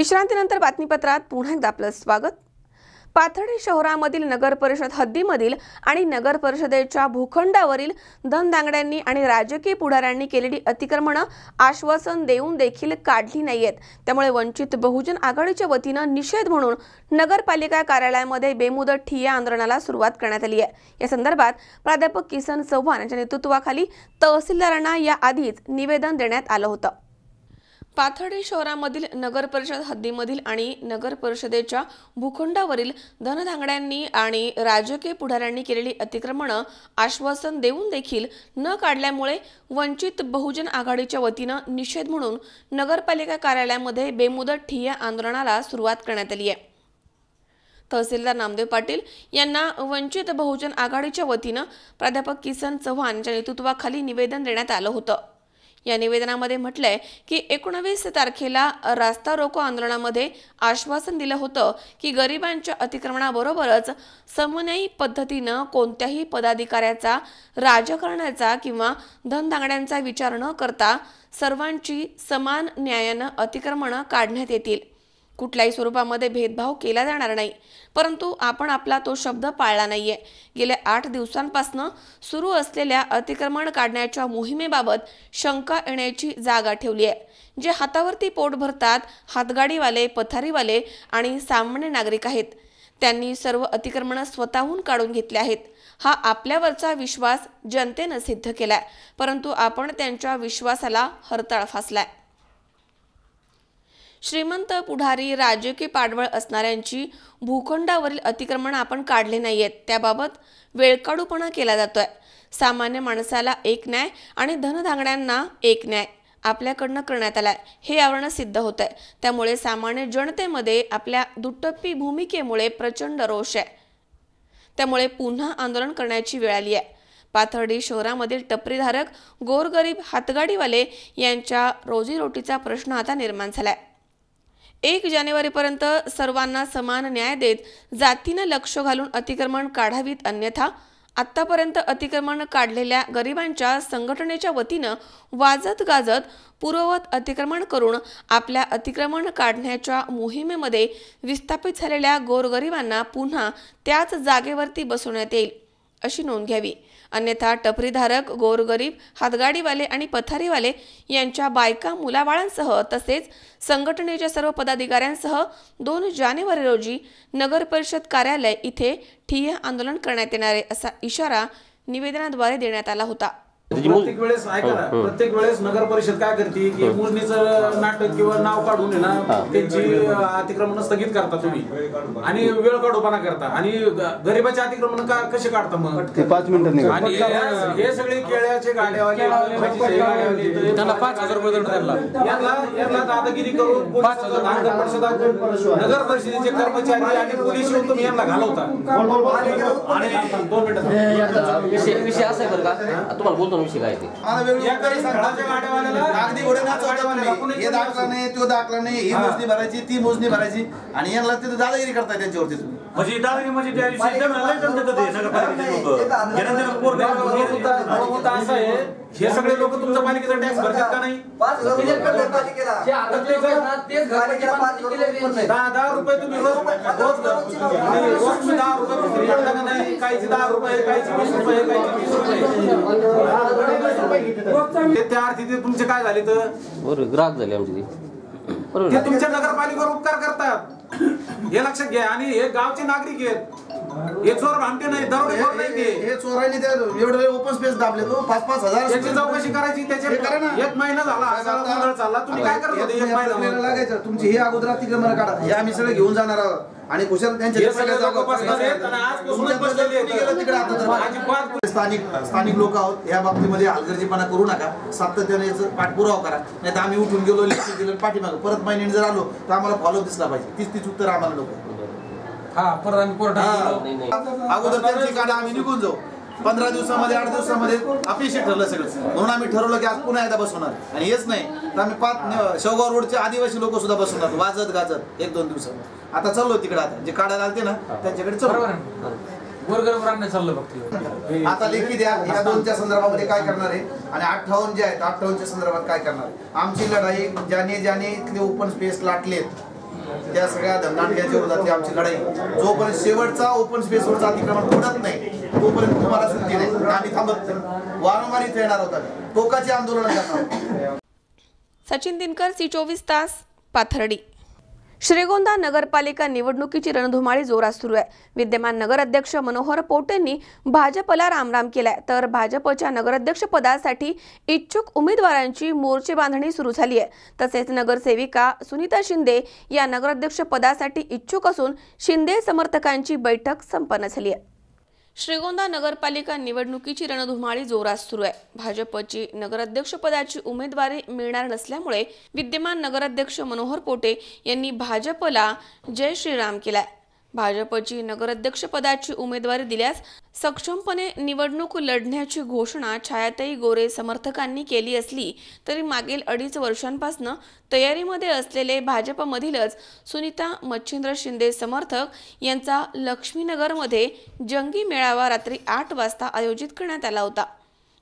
विश्रांतीनंतर बातमीपत्रात पुन्हा एकदा आपलं स्वागत. पाथर्डी शहरामधील नगर परिषद हद्दीमधील आणि नगर परिषदेच्या भूखंडावरील धनदांगड्यांनी आणि राजकीय पुढाऱ्यांनी केलेली अतिक्रमणं आश्वासन देऊन देखील काढली नाहीयेत. त्यामुळे वंचित बहुजन आघाडीच्या वतीनं निषेध म्हणून नगरपालिका कार्यालयामध्ये बेमुदत ठिय्या आंदोलनाला सुरुवात करण्यात आली आहे. या संदर्भात प्राध्यापक किसन चव्हाण यांच्या नेतृत्वाखाली तहसीलदारांना याआधीच निवेदन देण्यात आलं होतं. पाथर्डी शहरामधील नगर परिषद हद्दीमधील आणि नगर परिषदेच्या भूखंडावरील धनदांगड्यांनी आणि राजकीय पुढाऱ्यांनी केलेली अतिक्रमणं आश्वासन देऊन देखील न काढल्यामुळे वंचित बहुजन आघाडीच्या वतीनं निषेध म्हणून नगरपालिका कार्यालयामध्ये बेमुदत ठिय्या आंदोलनाला सुरुवात करण्यात आली आहे. तहसीलदार नामदेव पाटील यांना वंचित बहुजन आघाडीच्या वतीनं प्राध्यापक किसन चव्हाण यांच्या नेतृत्वाखाली निवेदन देण्यात आलं होतं. या निवेदनामध्ये म्हटलंय की 19 तारखेला रास्ता रोको आंदोलनामध्ये आश्वासन दिलं होतं की गरिबांच्या अतिक्रमणाबरोबरच समन्यायी पद्धतीनं कोणत्याही पदाधिकाऱ्याचा, राजकारणाचा किंवा धनदांगड्यांचा विचार न करता सर्वांची समान न्यायानं अतिक्रमणं काढण्यात येतील. कुठल्याही स्वरूपामध्ये भेदभाव केला जाणार नाही. परंतु आपण आपला तो शब्द पाळला नाहीये. गेल्या 8 दिवसांपासून सुरू असलेल्या अतिक्रमण काढण्याच्या मोहिमेबाबत शंका येण्याची जागा ठेवली आहे. जे हातावरती पोट भरतात, हातगाडीवाले, पथारीवाले आणि सामान्य नागरिक आहेत, त्यांनी सर्व अतिक्रमणं स्वतःहून काढून घेतले आहेत. हा आपल्यावरचा विश्वास जनतेनं सिद्ध केलाय, परंतु आपण त्यांच्या विश्वासाला हरताळ फासलाय. श्रीमंत, पुढारी, राजकीय पाठबळ असणाऱ्यांची भूखंडावरील अतिक्रमण आपण काढले नाहीयेत. त्याबाबत वेळकाढूपणा केला जातोय. सामान्य माणसाला एक न्याय आणि धनदांगड्यांना एक न्याय आपल्याकडनं करण्यात आलाय हे यावरून सिद्ध होत आहे. त्यामुळे सामान्य जनतेमध्ये आपल्या दुटप्पी भूमिकेमुळे प्रचंड रोष आहे. त्यामुळे पुन्हा आंदोलन करण्याची वेळ आली आहे. पाथर्डी शहरामधील टपरीधारक, गोरगरीब, हातगाडीवाले यांच्या रोजीरोटीचा प्रश्न आता निर्माण झालाय. 1 जानेवारीपर्यंत सर्वांना समान न्याय देत जातीनं लक्ष घालून अतिक्रमण काढावीत, अन्यथा आतापर्यंत अतिक्रमण काढलेल्या गरिबांच्या संघटनेच्या वतीनं वाजत गाजत पूर्ववत अतिक्रमण करून आपल्या अतिक्रमण काढण्याच्या मोहिमेमध्ये विस्थापित झालेल्या गोरगरिबांना पुन्हा त्याच जागेवरती बसवण्यात येईल अशी नोंद घ्यावी. अन्यथा टपरीधारक, गोरगरीब, हातगाडीवाले आणि पथारीवाले यांच्या बायका, मुलाबाळांसह तसेच संघटनेच्या सर्व पदाधिकाऱ्यांसह 2 जानेवारी रोजी नगर परिषद कार्यालय इथे ठिय्या आंदोलन करण्यात येणार आहे असा इशारा निवेदनाद्वारे देण्यात आला होता. प्रत्येक वेळेस ऐका ना, प्रत्येक वेळेस नगर परिषद काय करते की मोजणीचं नाटक किंवा नाव काढून आहे ना त्यांची अतिक्रमण स्थगित करता तुम्ही आणि वेळ काढूपणा करता आणि गरिबाचे अतिक्रमण कसे काढता मग ते 5 मिनिटांनी आणि हे सगळे केळ्याचे गाड्यावाले त्यांना 5000 रुपये दंड द्यायला यांना दादागिरी करून नगर परिषदेचे कर्मचारी आणि पोलीस येऊन तुम्ही यांना घालवता. आणि 2 मिनिटं विषय असा आहे बरं का, तुम्हाला बोलतो विषय काय ते अगदी घोडे नाचवता, हे दाखला नाही, तो दाखला नाही, ही मोजणी भरायची, ती मोजणी भरायची आणि यांना तिथे दादागिरी करताय त्यांच्यावरती तुम्ही. म्हणजे दादागिरी म्हणजे त्या दिवशी असं आहे, हे सगळे लोक तुमच्या पालिकेचा टॅक्स भरतात का नाही? 10 रुपये तुम्ही रोज 10 रुपये भरता का नाही? काहीचे 10 रुपये, काहीचे 20 रुपये, काहीचे 20 रुपये. त्या अर्थी ते तुमचे काय झाले तर ग्राहक झाले आमचे ते तुमच्या नगरपालिकेवर उपकार करतात हे लक्षात घ्या. आणि हे गावचे नागरिक आहेत, हे चोर भामटे नाही, दरोडेखोर नाही. ते हे चोरांनी एवढे ओपन स्पेस दाबले तो 5-5 हजार त्याची चौकशी करायची. त्याचे 1 महिना झाला मंडळ चालला, तुम्ही काय करत होते? 1 महिना लागायचं. तुमची हे अगोदर अतिक्रमण काढा, हे आम्ही सगळे घेऊन जाणार आहोत आणि कुशल त्यांच्या स्थानिक लोक आहोत. या बाबतीमध्ये हलगर्जीपणा करू नका, सातत्याने याचा पाठपुरावा करा. नाही तर आम्ही उठून गेलो, लिखित दिलं, पाठीमागं परत महिन्याने जर आलो तर आम्हाला फॉलो दिसला पाहिजे. 30 उत्तर आम्हाला लोक अगोदर त्यांची काढा, आम्ही निघून जाऊ. 15 दिवसामध्ये 8 दिवसामध्ये अपेक्षित ठरलं सगळं. म्हणून आम्ही ठरवलं की आज पुन्हा एकदा बसवणार आणि हेच नाही तर आम्ही 5 शेवगाव रोडचे आदिवासी लोक सुद्धा बसवणार वाजत गाजत 1-2 दिवसात. आता चाललो तिकडे, आता जे काढायला आलते ना त्यांच्याकडे चाललो. आता लेखी द्या या 2च्या संदर्भामध्ये काय करणार आहे आणि 58 जे आहेत 58च्या संदर्भात काय करणार आहे. आमची लढाई ज्याने इथले ओपन स्पेस लाटलेत त्या सगळ्या धननाटक्याच्या विरोधातली आमची लढाई जोपर्यंत शेवटचा ओपन स्पेसवरचं अतिक्रमण होणार नाही तोपर्यंत तुम्हाला सुट्टी नाही. आम्ही थांबत नाही. वारंवार इथे येणार होता. टोकाची आंदोलन करणार. सचिन दिनकर, C24 तास, पाथर्डी. श्रीगोंदा नगरपालिका निवडणुकीची रणधुमाळी जोरात सुरू आहे. विद्यमान नगराध्यक्ष मनोहर पोटेंनी भाजपला रामराम केलाय, तर भाजपच्या नगराध्यक्ष पदासाठी इच्छुक उमेदवारांची मोर्चे बांधणी सुरू झाली आहे. तसेच नगरसेविका सुनीता शिंदे या नगराध्यक्ष पदासाठी इच्छुक असून शिंदे समर्थकांची बैठक संपन्न झाली आहे. श्रीगोंदा नगरपालिका निवडणुकीची रणधुमाळी जोरात सुरू आहे. भाजपची नगराध्यक्षपदाची उमेदवारी मिळणार नसल्यामुळे विद्यमान नगराध्यक्ष मनोहर पोटे यांनी भाजपला जय श्रीराम केलाय. भाजपची नगराध्यक्षपदाची उमेदवारी दिल्यास सक्षमपणे निवडणूक लढण्याची घोषणा छायाताई गोरे समर्थकांनी केली असली तरी मागील 2.5 वर्षांपासून तयारीमध्ये असलेले भाजपमधीलच सुनीता मच्छिंद्र शिंदे समर्थक यांचा लक्ष्मीनगरमध्ये जंगी मेळावा रात्री 8 वाजता आयोजित करण्यात आला होता.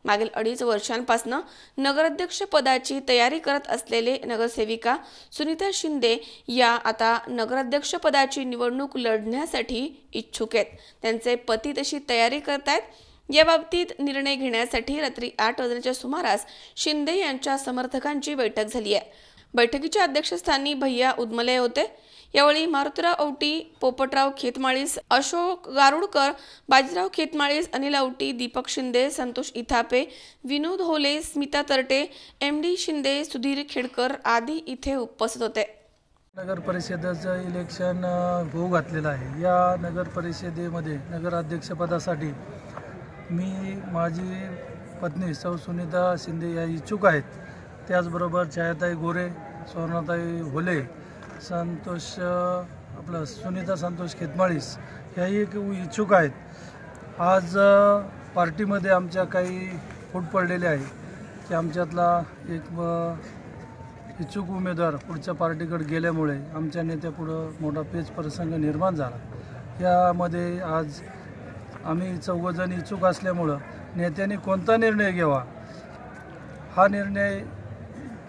मागील 2.5 वर्षांपासून नगराध्यक्ष पदाची तयारी करत असलेले नगरसेविका सुनीता शिंदे या आता नगराध्यक्ष पदाची निवडणूक लढण्यासाठी इच्छुक आहेत. त्यांचे पती तशी तयारी करतायत. या बाबतीत निर्णय घेण्यासाठी रात्री 8 वाजण्याच्या सुमारास शिंदे यांच्या समर्थकांची बैठक झाली आहे. बैठकीच्या अध्यक्षस्थानी भैया उदमले होते. यावेळी मारुतीराव औटी, पोपटराव खेतमाळीस, अशोक गारुडकर, बाजीराव खेतमाळीस, अनिल औटी, दीपक शिंदे, संतोष इथापे, विनोद होले, स्मिता तरटे, MD शिंदे, सुधीर खेडकर आदी इथे उपस्थित होते. नगर परिषदेचं इलेक्शन होऊ घातलेलं आहे. या नगर परिषदेमध्ये नगराध्यक्षपदासाठी मी, माझी पत्नी सौ सुनीता शिंदे या इच्छुक आहेत. त्याचबरोबर छायाताई गोरे, स्वर्णाताई होले, सुनीता संतोष खेतमाळीस ह्याही इच्छुक आहेत. आज पार्टीमध्ये आमच्या काही फूट पडलेले आहे की आमच्यातला एक इच्छुक उमेदवार पुढच्या पार्टीकडे गेल्यामुळे आमच्या नेत्यापुढं मोठा पेच प्रसंग निर्माण झाला. यामध्ये आज आम्ही 4 जण इच्छुक असल्यामुळं नेत्यांनी कोणता निर्णय घ्यावा हा निर्णय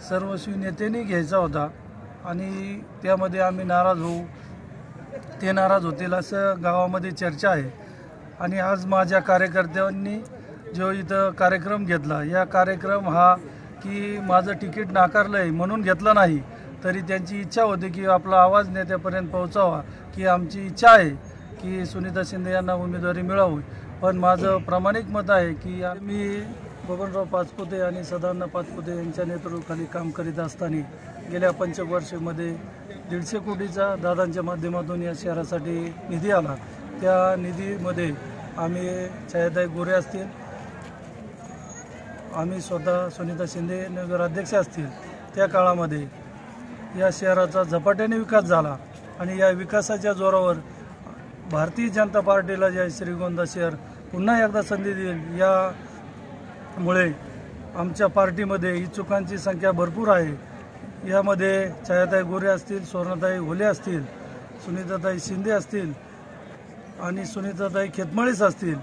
सर्वस्वी नेत्यांनी घ्यायचा होता आणि त्यामध्ये आम्ही नाराज होऊ, ते नाराज होतील असं गावामध्ये चर्चा आहे. आणि आज माझ्या कार्यकर्त्यांनी जो इथं कार्यक्रम घेतला, या कार्यक्रम हा की माझं तिकीट नाकारलं आहे म्हणून घेतलं नाही, तरी त्यांची इच्छा होती की आपला आवाज नेत्यापर्यंत पोहोचावा, की आमची इच्छा आहे की सुनीता शिंदे यांना उमेदवारी मिळावी. पण माझं प्रामाणिक मत आहे की मी बबनराव पाचपुते आणि सदानंद पाचपुते यांच्या नेतृत्वाखाली काम करीत असताना गेल्या 5 वर्षामध्ये 150 कोटीचा दादांच्या माध्यमातून या शहरासाठी निधी आला. त्या निधीमध्ये आम्ही छायाताई गोरे असतील, आम्ही स्वतः सुनीता शिंदे नगराध्यक्ष असतील, त्या काळामध्ये या शहराचा झपाट्याने विकास झाला. आणि या विकासाच्या जोरावर भारतीय जनता पार्टीला जे श्रीगोंदा शहर पुन्हा एकदा संधी देईल, यामुळे आमच्या पार्टीमध्ये इच्छुकांची संख्या भरपूर आहे. यामध्ये छायाताई गोरे असतील, स्वर्णाताई होले असतील, सुनीताताई शिंदे असतील आणि सुनीताताई खेतमाळीस असतील.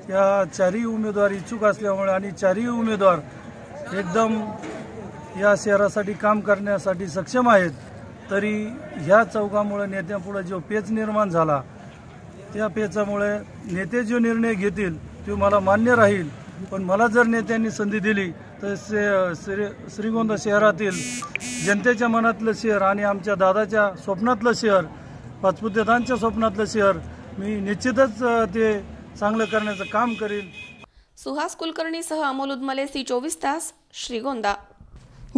या 4ही उमेदवार इच्छुक असल्यामुळे आणि 4ही उमेदवार एकदम या शहरासाठी काम करण्यासाठी सक्षम आहेत. तरी ह्या चौघामुळे नेत्यापुढे जो पेच निर्माण झाला, त्या पेचामुळे नेते जो निर्णय घेतील तो मला मान्य राहील. पण मला जर नेत्यांनी संधी दिली तर श्रीगोंदा शहरातील जनतेच्या मनातलं शहर आणि आमच्या दादाच्या स्वप्नातलं शहर, पाचपुतेदांच्या स्वप्नातलं शहर मी निश्चितच ते चांगलं करण्याचं काम करेल. सुहास कुलकर्णीसह अमोल उदमले, C24 तास, श्रीगोंदा.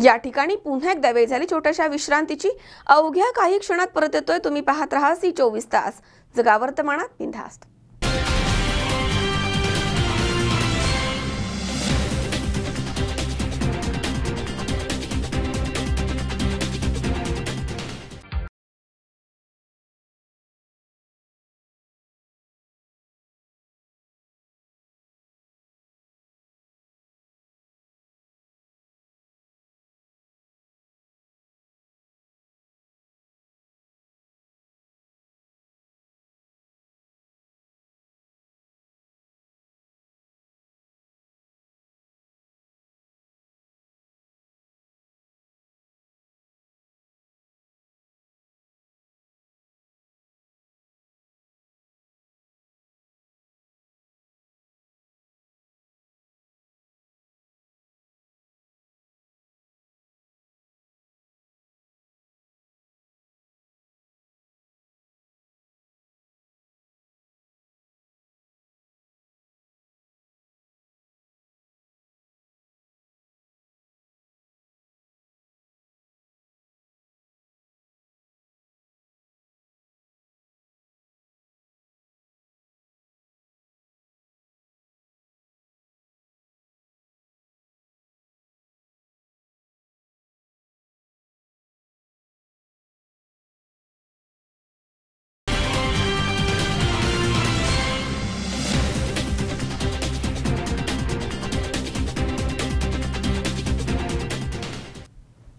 या ठिकाणी पुन्हा एकदा वेळ झाली छोट्याशा विश्रांतीची. अवघ्या काही क्षणात परत येतोय. तुम्ही पाहत राहा C24 तास, जगा वर्तमानात बिनधास्त.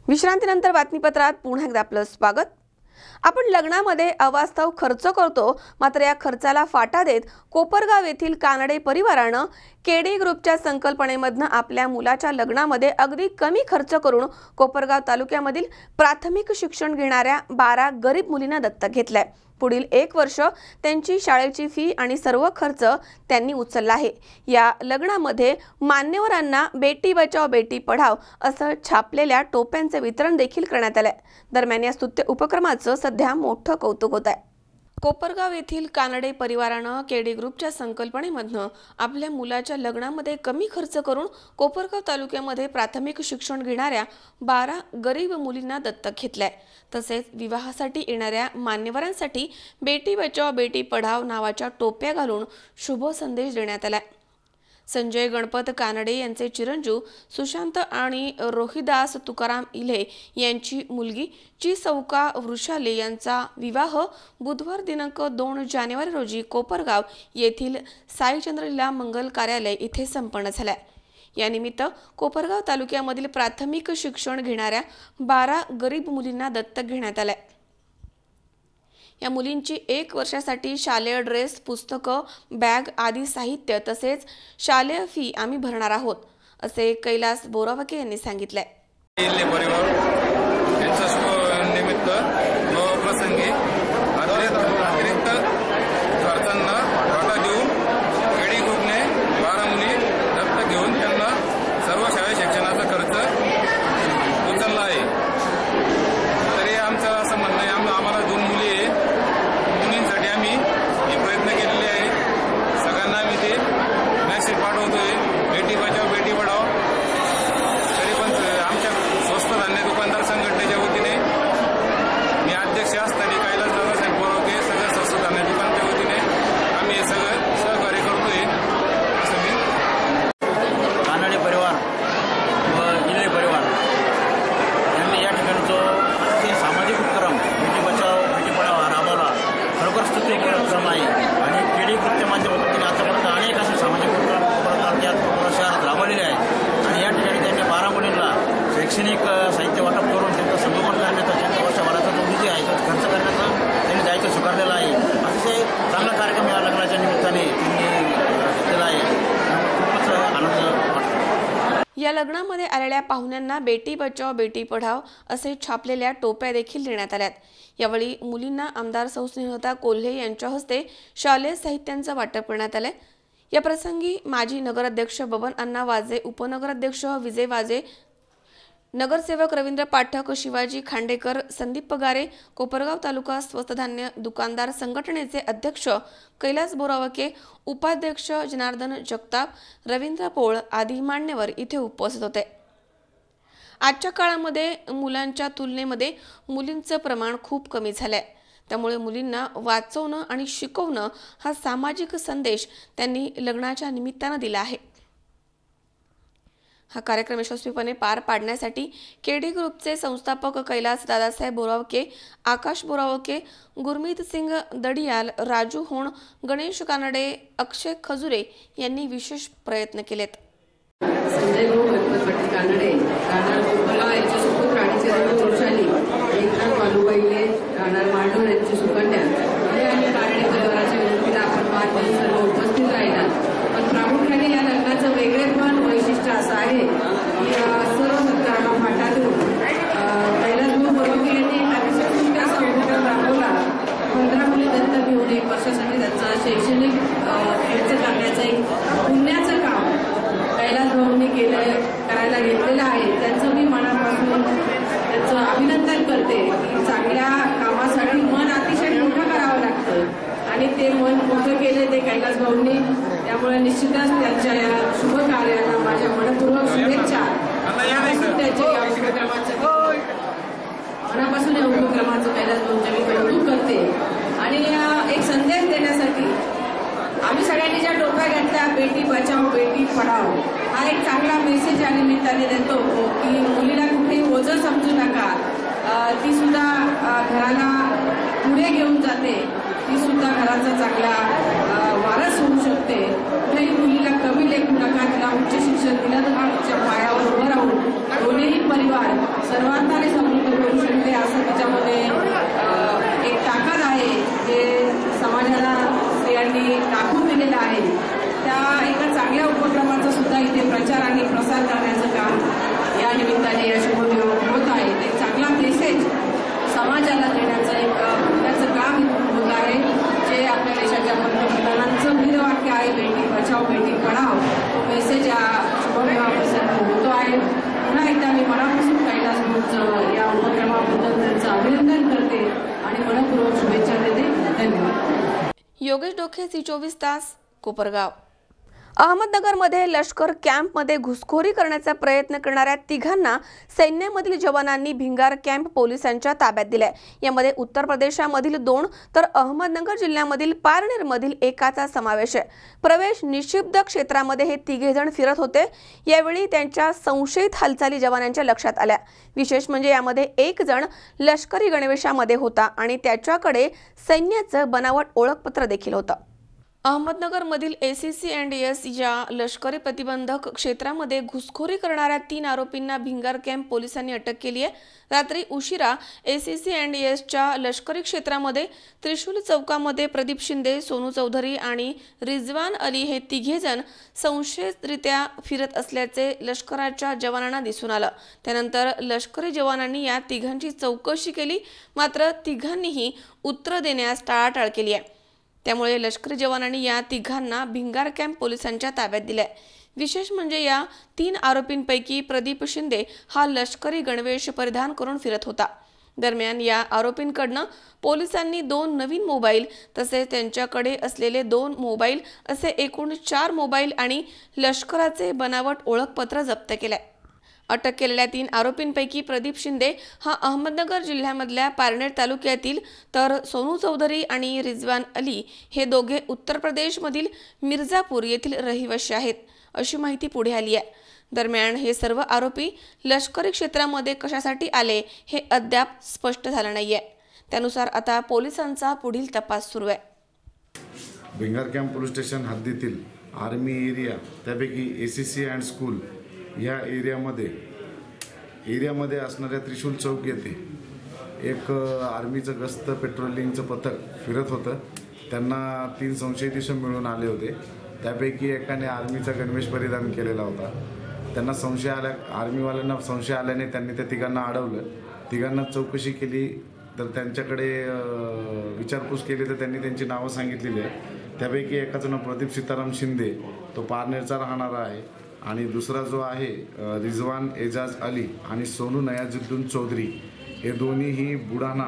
विश्रांतीनंतर बातमीपत्रात पुन्हा एकदा आपलं स्वागत. आपण लग्नामध्ये अवास्तव खर्च करतो, मात्र या खर्चाला फाटा देत कोपरगाव येथील कानडे परिवारानं केडी ग्रुपच्या संकल्पनेमधनं आपल्या मुलाच्या लग्नामध्ये अगदी कमी खर्च करून कोपरगाव तालुक्यामधील प्राथमिक शिक्षण घेणाऱ्या 12 गरीब मुलींना दत्तक घेतलाय. पुढील 1 वर्ष त्यांची शाळेची फी आणि सर्व खर्च त्यांनी उचलला आहे. या लग्नामध्ये मान्यवरांना बेटी बचाओ बेटी पढाओ असं छापलेल्या टोप्यांचे वितरण देखील करण्यात आले. दरम्यान या स्तुत्य उपक्रमाचं सध्या मोठं कौतुक होत आहे. कोपरगाव येथील कानडे परिवारानं केडी ग्रुपच्या संकल्पनेमधनं आपल्या मुलाच्या लग्नामध्ये कमी खर्च करून कोपरगाव तालुक्यामध्ये प्राथमिक शिक्षण घेणाऱ्या 12 गरीब मुलींना दत्तक घेतलाय. तसेच विवाहासाठी येणाऱ्या मान्यवरांसाठी बेटी बचाओ बेटी पढाओ नावाच्या टोप्या घालून शुभ संदेश देण्यात आलाय. संजय गणपत कानडे यांचे चिरंजीव सुशांत आणि रोहिदास तुकाराम इल्हे यांची मुलगी चिसौका वृषाली यांचा विवाह बुधवार दिनांक 2 जानेवारी रोजी कोपरगाव येथील साईचंद्रलीला मंगल कार्यालय इथे संपन्न झालाय. यानिमित्त कोपरगाव तालुक्यामधील प्राथमिक शिक्षण घेणाऱ्या 12 गरीब मुलींना दत्तक घेण्यात आलंय. या मुलींची 1 वर्षासाठी शालेय ड्रेस, पुस्तकं, बॅग आदी साहित्य तसेच शालेय फी आम्ही भरणार आहोत, असे कैलास बोरावके यांनी सांगितलंय. परिवार यांच्या शुभ निमित्त प्रसंगी अतिरिक्त खर्चांना वाटा देऊन केडी ग्रुपने 12 मुली दत्तक घेऊन त्यांना सर्व शाळा शिक्षणाचा खर्च उचलला आहे. तरी आमचं असं म्हणणं आहे, आम्हाला 2 मुली आहे, मुलींसाठी आम्ही हे प्रयत्न केलेले आहे. सगळ्यांना आम्ही ते मेसेज पाठवतोय, बेटी बचाओ बेटी पढाओ. तरी पण आमच्या स्वस्त धान्य दुकानदार संघटनेच्या वतीने मी अध्यक्ष असताना कैलास दादासाहेब बोरावके सगळं स्वस्त धान्य दुकानच्या वतीने आम्ही हे सगळं सहकार्य करतोय. असं मी कानडे परिवार व इल्हे परिवार यांनी या ठिकाणी जो अतिशय सामाजिक उपक्रम बेटी बचाओ बेटी पढाओ हा राबवला, खरोखर स्तुत्य उपक्रम आहे. आणि केडी ग्रुपच्या माध्यमातून आतापर्यंत अनेक असे सामाजिक उपक्रम कोपरगाव शहरात राबवलेले आहेत. आणि या ठिकाणी त्यांनी 12 मुलींना शैक्षणिक साहित्य वाटप करून त्यांचं संगोपन करण्याचा, त्यांच्या वर्षभराचा जो निधी आहे तो खर्च करण्याचा त्यांनी दायित्व स्वीकारलेलं आहे. अतिशय चांगला कार्यक्रम या लग्नाच्या निमित्ताने त्यांनी घेतलेला आहे. खूपच आनंद वाटतो. या लग्नामध्ये आलेल्या पाहुण्यांना बेटी बचाओ बेटी पढाओ असे छापलेल्या टोप्या देखील देण्यात आल्यात. यावेळी मुलींना आमदार सौ स्नेहलता कोल्हे यांच्या हस्ते शालेय साहित्यांचं वाटप करण्यात आलंय. या प्रसंगी माजी नगराध्यक्ष बबन अण्णा वाजे, उपनगराध्यक्ष विजय वाजे, नगरसेवक रवींद्र पाठक, शिवाजी खांडेकर, संदीप पगारे, कोपरगाव तालुका स्वस्त धान्य दुकानदार संघटनेचे अध्यक्ष कैलास बोरावके, उपाध्यक्ष जनार्दन जगताप, रवींद्र पोळ आदी मान्यवर इथे उपस्थित होते. आजच्या काळामध्ये मुलांच्या तुलनेमध्ये मुलींचं प्रमाण खूप कमी झालंय. त्यामुळे मुलींना वाचवणं आणि शिकवणं हा सामाजिक संदेश त्यांनी लग्नाच्या निमित्तानं दिला आहे. हा कार्यक्रम यशस्वीपणे पार पाडण्यासाठी केडी ग्रुपचे संस्थापक कैलास दादासाहेब बोरावके, आकाश बोरावके, गुरमीत सिंग दडियाल, राजू होण, गणेश कानडे, अक्षय खजुरे यांनी विशेष प्रयत्न केलेत. संजय गणपत कानडे राहणार कोपरगाव यांचे सुपुत्र आणि चिरंजीव वृषाली, एकनाथ बालूबाईले राहणार मांडूर यांची सुकन्या आणि कानडे परिवाराच्या विनंतीला आपण 5 दिवस सर्व उपस्थित राहिलात. पण प्रामुख्याने या लग्नाचं वेगळेपण वैशिष्ट्य असं आहे की सर्व सत्कारांना फाटा देऊन कैलास बोरावके यांनी अतिशय सुंदर असा उपक्रम राबवला. 15 मुली दत्तक घेऊन 1 वर्षासाठी त्यांचा शैक्षणिक खर्च करण्याचं एक पुण्याचं काम कैलास भाऊंनी करायला घेतलेलं आहे. त्यांचं मी मनापासून त्यांचं अभिनंदन करते की चांगल्या कामासाठी मन अतिशय मोठं करावं लागतं आणि ते मन मोठं केले ते कैलास भाऊंनी. त्यामुळे निश्चितच त्यांच्या या शुभ कार्याला माझ्या मनपूर्वक शुभेच्छा. मनापासून या उपक्रमाचं कैलास भाऊंच्या मी कौतुक करते. आणि एक संदेश देण्यासाठी आम्ही सगळ्यांनी ज्या टोप्या घेतल्या बेटी बचाओ बेटी पढाओ हा एक चांगला मेसेज या निमित्ताने देतो की मुलीला कुठेही ओझं समजू नका. ती सुद्धा घराला पुढे घेऊन जाते, ती सुद्धा घराचा चांगला वारस होऊ शकते. कुठेही मुलीला कमी लेखू नका, तिला उच्च शिक्षण दिलं तर तिच्या पायावर उभं राहून दोन्ही परिवार सर्वांना समृद्ध करू शकते असं तिच्यामध्ये एक ताकद आहे जे समाजाला स्त्रियांनी दाखवून दिलेलं आहे. त्या एका चांगल्या उपक्रमाचा सुद्धा इथे प्रचार आणि प्रसार करण्याचं काम या निमित्ताने या शुभविवाहात होत आहे. एक चांगला मेसेज समाजाला देण्याचं एक त्याचं काम इथून होत आहे, जे आपल्या देशाच्या पंतप्रधानांचं ब्रीदवाक्य आहे, बेटी बचाओ बेटी पढाओ. तो मेसेज या शुभविवाहाप्रसंगी होतो आहे. पुन्हा एकदा मी मनापासून कैलास ग्रुपचं या उपक्रमाबद्दल त्यांचं अभिनंदन करते आणि मनपूर्वक शुभेच्छा देते. धन्यवाद. योगेश डोके, C24 तास, कोपरगाव. अहमदनगरमध्ये लष्कर कॅम्पमध्ये घुसखोरी करण्याचा प्रयत्न करणाऱ्या तिघांना सैन्यामधील जवानांनी भिंगार कॅम्प पोलिसांच्या ताब्यात दिलाय. यामध्ये उत्तर प्रदेशामधील 2 तर अहमदनगर जिल्ह्यामधील पारनेरमधील एकाचा समावेश आहे. प्रवेश निषिद्ध क्षेत्रामध्ये हे तिघे जण फिरत होते. यावेळी त्यांच्या संशयित हालचाली जवानांच्या लक्षात आल्या. विशेष म्हणजे यामध्ये एक जण लष्करी गणवेशामध्ये होता आणि त्याच्याकडे सैन्याचं बनावट ओळखपत्र देखील होतं. अहमदनगरमधील ACC&S या लष्करी प्रतिबंधक क्षेत्रामध्ये घुसखोरी करणाऱ्या 3 आरोपींना भिंगार कॅम्प पोलिसांनी अटक केली आहे. रात्री उशिरा ACC&Sच्या लष्करी क्षेत्रामध्ये त्रिशूल चौकामध्ये प्रदीप शिंदे, सोनू चौधरी आणि रिजवान अली हे तिघे जण संशयितरित्या फिरत असल्याचे लष्कराच्या जवानांना दिसून आलं. त्यानंतर लष्करी जवानांनी या तिघांची चौकशी केली, मात्र तिघांनीही उत्तर देण्यास टाळाटाळ केली आहे. त्यामुळे लष्करी जवानांनी या तिघांना भिंगार कॅम्प पोलिसांच्या ताब्यात दिलाय. विशेष म्हणजे या 3 आरोपींपैकी प्रदीप शिंदे हा लष्करी गणवेश परिधान करून फिरत होता. दरम्यान या आरोपींकडनं पोलिसांनी 2 नवीन मोबाईल तसेच त्यांच्याकडे असलेले 2 मोबाईल असे एकूण 4 मोबाईल आणि लष्कराचे बनावट ओळखपत्र जप्त केले. अटक केलेल्या 3 आरोपींपैकी प्रदीप शिंदे हा अहमदनगर जिल्ह्यामधल्या पारनेर तालुक्यातील, तर सोनू चौधरी आणि रिजवान अली हे दोघे उत्तर प्रदेशमधील मिर्झापूर येथील रहिवासी आहेत, अशी माहिती पुढे आली आहे. दरम्यान हे सर्व आरोपी लष्करी क्षेत्रामध्ये कशासाठी आले हे अद्याप स्पष्ट झालं नाहीये. त्यानुसार आता पोलिसांचा पुढील तपास सुरू आहे. भिंगार कॅम्प पोलीस स्टेशन हद्दीतील आर्मी एरिया, त्यापैकी ACC अँड स्कूल या एरियामध्ये असणाऱ्या त्रिशूल चौक येथे एक आर्मीचं गस्त पेट्रोलिंगचं पथक फिरत होतं. त्यांना 3 संशयित इसम मिळून आले होते. त्यापैकी एकाने आर्मीचा गणवेश परिधान केलेला होता. त्यांना आर्मीवाल्यांना संशय आल्याने त्यांनी त्या तिघांना अडवलं. तिघांना चौकशी केली तर त्यांच्याकडे विचारपूस केली तर त्यांनी त्यांची नावं सांगितलेली आहे. त्यापैकी एकाचं नाव प्रदीप सीताराम शिंदे, तो पारनेरचा राहणारा आहे, आणि दुसरा जो आहे रिजवान एजाज अली आणि सोनू नयाजुद्दीन चौधरी, हे दोन्हीही बुढाणा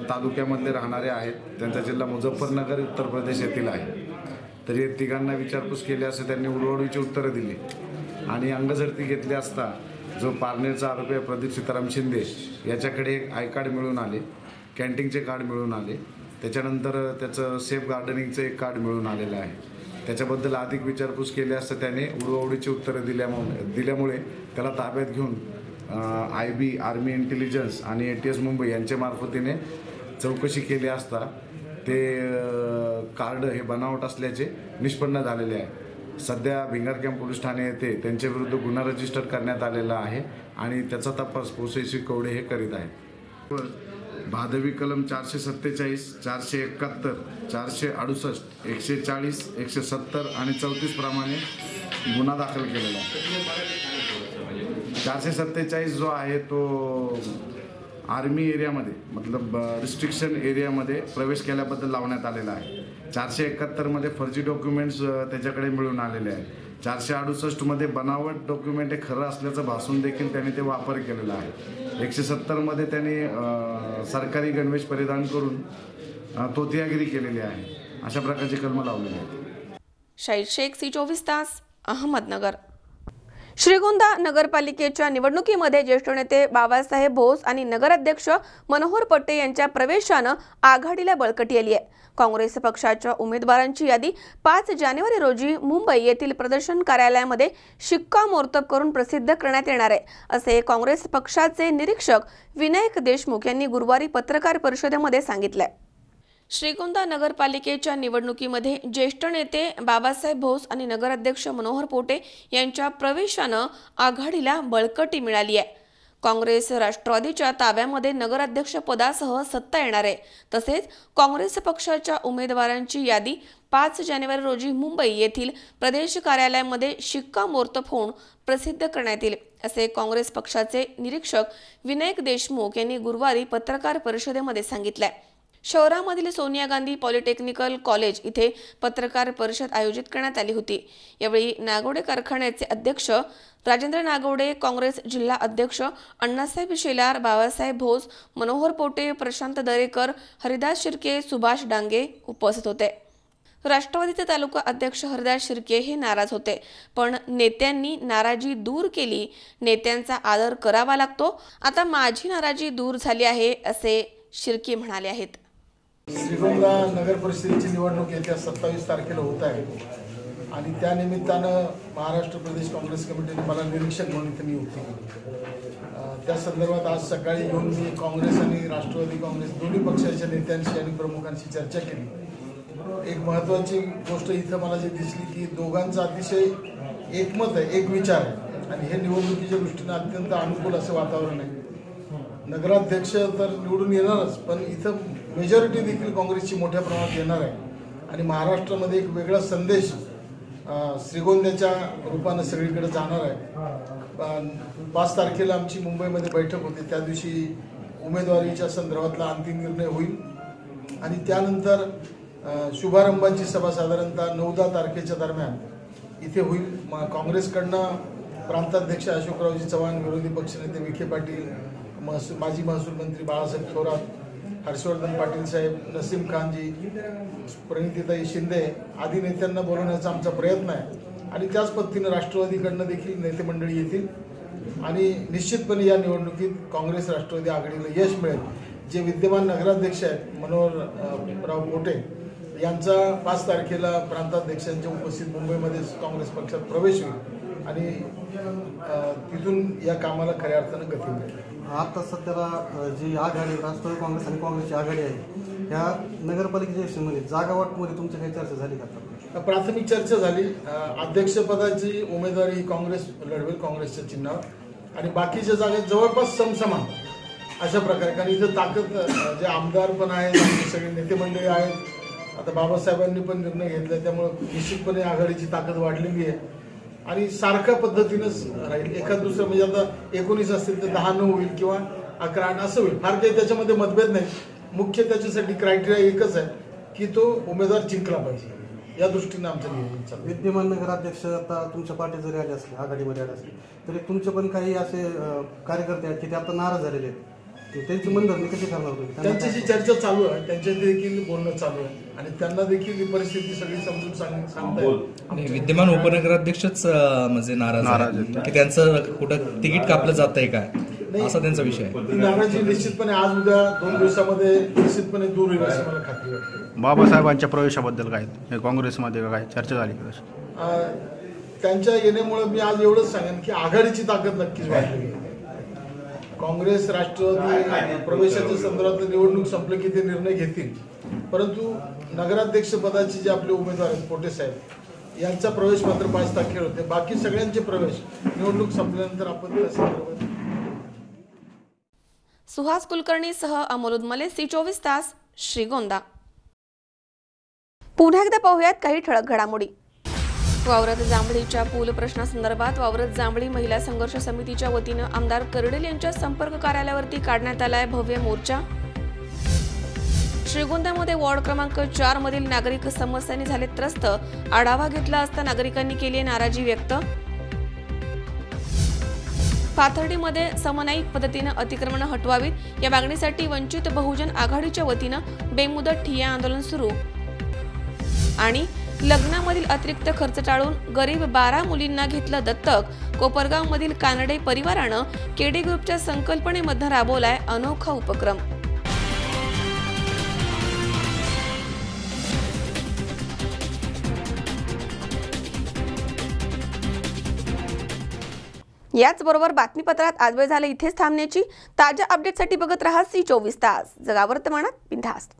तालुक्यामधले राहणारे आहेत. त्यांचा जिल्हा मुझफ्फरनगर उत्तर प्रदेश येथील आहे. तर हे तिघांना विचारपूस केली असं त्यांनी उडवडीची उत्तरं दिली आणि अंगझडती घेतली असता जो पारनेरचा आरोपी आहे प्रदीप सीताराम शिंदे, याच्याकडे एक आय कार्ड मिळून आले, कॅन्टीनचे कार्ड मिळून आले. त्याच्यानंतर त्याचं सेफ गार्डनिंगचं एक कार्ड मिळून आलेलं आहे. त्याच्याबद्दल अधिक विचारपूस केली असता त्याने उडवडीची उत्तरं दिल्यामुळे त्याला ताब्यात घेऊन IB आर्मी इंटेलिजन्स आणि ATS मुंबई यांच्या मार्फतीने चौकशी केली असता ते कार्ड हे बनावट असल्याचे निष्पन्न झालेले आहे. सध्या भिंगार कॅम्प पोलीस ठाणे येथे त्यांच्याविरुद्ध गुन्हा रजिस्टर करण्यात आलेला आहे आणि त्याचा तपास पोसेसी कवडे हे करीत आहेत. भादवी कलम 447, 471, 468, 140, 170 आणि 34 प्रमाणे गुन्हा दाखल केलेला आहे. 447 जो आहे तो आर्मी एरियामध्ये मतलब रिस्ट्रिक्शन एरियामध्ये प्रवेश केल्याबद्दल लावण्यात आलेला आहे. 471 फर्जी डॉक्युमेंट्स त्याच्याकडे मिळून आलेले आहेत. 468 बनावट डॉक्युमेंट हे खरं असल्याचं भासून देखील त्यांनी ते वापर केलेला आहे. 170 त्यांनी सरकारी गणवेश परिधान करून तोतियागिरी केलेली आहे. अशा प्रकारची कलमं लावलेली आहेत. शाहीद शेख, C24 तास, अहमदनगर. श्रीगोंदा नगरपालिकेच्या निवडणुकीमध्ये ज्येष्ठ नेते बाबासाहेब भोस आणि नगराध्यक्ष मनोहर पट्टे यांच्या प्रवेशानं आघाडीला बळकटी आली आहे. काँग्रेस पक्षाच्या उमेदवारांची यादी 5 जानेवारी रोजी मुंबई येथील प्रदर्शन कार्यालयामध्ये शिक्कामोर्तब करून प्रसिद्ध करण्यात येणार आहे, असे काँग्रेस पक्षाचे निरीक्षक विनायक देशमुख यांनी गुरुवारी पत्रकार परिषदेमध्ये सांगितले. श्रीगोंदा नगरपालिकेच्या निवडणुकीमध्ये ज्येष्ठ नेते बाबासाहेब भोस आणि नगराध्यक्ष मनोहर पोटे यांच्या प्रवेशानं आघाडीला बळकटी मिळाली आहे. काँग्रेस राष्ट्रवादीच्या ताब्यामध्ये नगराध्यक्ष पदासह सत्ता येणार आहे. तसेच काँग्रेस पक्षाच्या उमेदवारांची यादी 5 जानेवारी रोजी मुंबई येथील प्रदेश कार्यालयामध्ये शिक्कामोर्तब होऊन प्रसिद्ध करण्यात येईल, असे काँग्रेस पक्षाचे निरीक्षक विनायक देशमुख यांनी गुरुवारी पत्रकार परिषदेमध्ये सांगितले. शहरामधील सोनिया गांधी पॉलिटेक्निकल कॉलेज इथे पत्रकार परिषद आयोजित करण्यात आली होती. यावेळी नागोडे कारखान्याचे अध्यक्ष राजेंद्र नागोडे, काँग्रेस जिल्हा अध्यक्ष अण्णासाहेब शेलार, बाबासाहेब भोस, मनोहर पोटे, प्रशांत दरेकर, हरिदास शिर्के, सुभाष डांगे उपस्थित होते. राष्ट्रवादीचे तालुका अध्यक्ष हरिदास शिर्के हे नाराज होते, पण नेत्यांनी नाराजी दूर केली. नेत्यांचा आदर करावा लागतो. आता माझी नाराजी दूर झाली आहे, असे शिर्के म्हणाले आहेत. श्रीगोंदा नगर परिषदेची निवडणूक येत्या 27 तारखेला होत आहे आणि त्या निमित्तानं महाराष्ट्र प्रदेश काँग्रेस कमिटीने मला निरीक्षक म्हणून इथे नियुक्ती केली. त्या संदर्भात आज सकाळी येऊन मी काँग्रेस आणि राष्ट्रवादी काँग्रेस दोन्ही पक्षाच्या नेत्यांशी आणि प्रमुखांशी चर्चा केली. एक महत्त्वाची गोष्ट इथं मला जी दिसली की दोघांचं अतिशय एकमत आहे, एक विचार आहे आणि हे निवडणुकीच्या दृष्टीनं अत्यंत अनुकूल असं वातावरण आहे. नगराध्यक्ष तर निवडून येणारच, पण इथं मेजॉरिटी देखील काँग्रेसची मोठ्या प्रमाणात येणार आहे आणि महाराष्ट्रामध्ये एक वेगळा संदेश श्रीगोंद्याच्या रूपानं सगळीकडे जाणार आहे. 5 तारखेला आमची मुंबईमध्ये बैठक होती. त्या दिवशी उमेदवारीच्या संदर्भातला अंतिम निर्णय होईल आणि त्यानंतर शुभारंभाची सभा साधारणतः 9-10 तारखेच्या दरम्यान इथे होईल. काँग्रेसकडनं प्रांताध्यक्ष अशोकरावजी चव्हाण, विरोधी पक्षनेते विखे पाटील, माजी महसूल मंत्री बाळासाहेब थोरात, हर्षवर्धन पाटील साहेब, नसीम खानजी, प्रणितीताई शिंदे आदी नेत्यांना बोलवण्याचा आमचा प्रयत्न आहे आणि त्याच पद्धतीनं राष्ट्रवादीकडनं देखील नेते मंडळी येतील आणि निश्चितपणे या निवडणुकीत काँग्रेस राष्ट्रवादी आघाडीला यश मिळेल. जे विद्यमान नगराध्यक्ष आहेत मनोहरराव पोटे यांचा 5 तारखेला प्रांताध्यक्षांच्या उपस्थित मुंबईमध्ये काँग्रेस पक्षात प्रवेश होईल आणि तिथून या कामाला खऱ्या अर्थानं गती मिळेल. आता सध्याला जी आघाडी राष्ट्रवादी काँग्रेस आणि काँग्रेसची आघाडी आहे, या नगरपालिकेच्या इलेक्शनमध्ये जागा वाटपमध्ये तुमची काही चर्चा झाली का? प्राथमिक चर्चा झाली. अध्यक्षपदाची उमेदवारी ही काँग्रेस लढवेल काँग्रेसच्या चिन्हावर आणि बाकीच्या जागेत जवळपास समसमान अशा प्रकारे, कारण इथं ताकद जे आमदार पण आहेत, सगळे नेते मंडळी आहेत. आता बाबासाहेबांनी पण निर्णय घेतला, त्यामुळे निश्चितपणे आघाडीची ताकद वाढलेली आहे आणि सारख्या पद्धतीनंच राहील. एखाद दुसरं म्हणजे आता 19 असतील तर 10-9 होईल किंवा 11-8 असं होईल. फार काही त्याच्यामध्ये मतभेद नाही. मुख्य त्याच्यासाठी क्रायटेरिया एकच आहे की तो उमेदवार जिंकला पाहिजे. या दृष्टीनं आमचं नियोजन चालू. विद्यमान नगराध्यक्ष आता तुमच्या पार्टी जरी आले असले, आघाडीमध्ये आले असले, तरी तुमचे पण काही असे कार्यकर्ते आहेत की ते आता नाराज झालेले आहेत, त्यांची मनधरणी कशी करणार तुम्ही? त्यांच्याशी चर्चा चालू आहे, त्यांच्या देखील बोलणं चालू आहे आणि त्यांना देखील ही परिस्थिती सगळी समजून सांगताय. विद्यमान उपनगराध्यक्षच म्हणजे नाराज आहेत की त्यांचं कुठं तिकीट कापलं जात आहे काय, असा त्यांचा विषय आहे. नाराजी निश्चितपणे आज उद्या 2 दिवसामध्ये निश्चितपणे दूर होईल अशी मला खात्री वाटते. बाबासाहेबांच्या प्रवेशाबद्दल काय काँग्रेसमध्ये काय चर्चा झाली का? त्यांच्या येण्यामुळे मी आज एवढंच सांगेन की आघाडीची ताकद नक्कीच वाढली. काँग्रेस राष्ट्रवादी प्रवेशाच्या संदर्भात निवडणूक संपली की ते निर्णय घेतील, परंतु नगराध्यक्ष पदाचे जे आपले उमेदवार आहेत पोटे साहेब यांचा प्रवेश मात्र 5 तारखेला होते. बाकी सगळ्यांचे प्रवेश निवडणूक संपल्यानंतर आपण त्या संदर्भात. सुहास कुलकर्णीसह अमोल उदमले, C24 तास, श्रीगोंदा. पुन्हा एकदा पाहूयात काही ठळक घडामोडी. वावरत जांभळीच्या पूल प्रश्नासंदर्भात वावरत जांभळी महिला संघर्ष समितीच्या वतीनं आमदार कर्डिल यांच्या संपर्क कार्यालयावरती काढण्यात आलाय भव्य मोर्चा. श्रीगोंद्यामध्ये वॉर्ड क्रमांक 4 मधील नागरिक समस्यांनी झाले त्रस्त. आढावा घेतला असता नागरिकांनी केली नाराजी व्यक्त. पाथर्डीमध्ये समन्यायिक पद्धतीनं अतिक्रमण हटवावीत या मागणीसाठी वंचित बहुजन आघाडीच्या वतीनं बेमुदत ठिय्या आंदोलन सुरू. आणि लग्नामधील अतिरिक्त खर्च टाळून गरीब 12 मुलींना घेतलं दत्तक. कोपरगावमधील कानडे परिवारानं केडी ग्रुपच्या संकल्पनेमध्ये राबवलाय अनोखा उपक्रम. याचबरोबर बातमीपत्रात आज वेळ झाला इथेच थांबण्याची. ताज्या अपडेटसाठी बघत रहा C24 तास, जगा वर्तमानात बिनधास्त.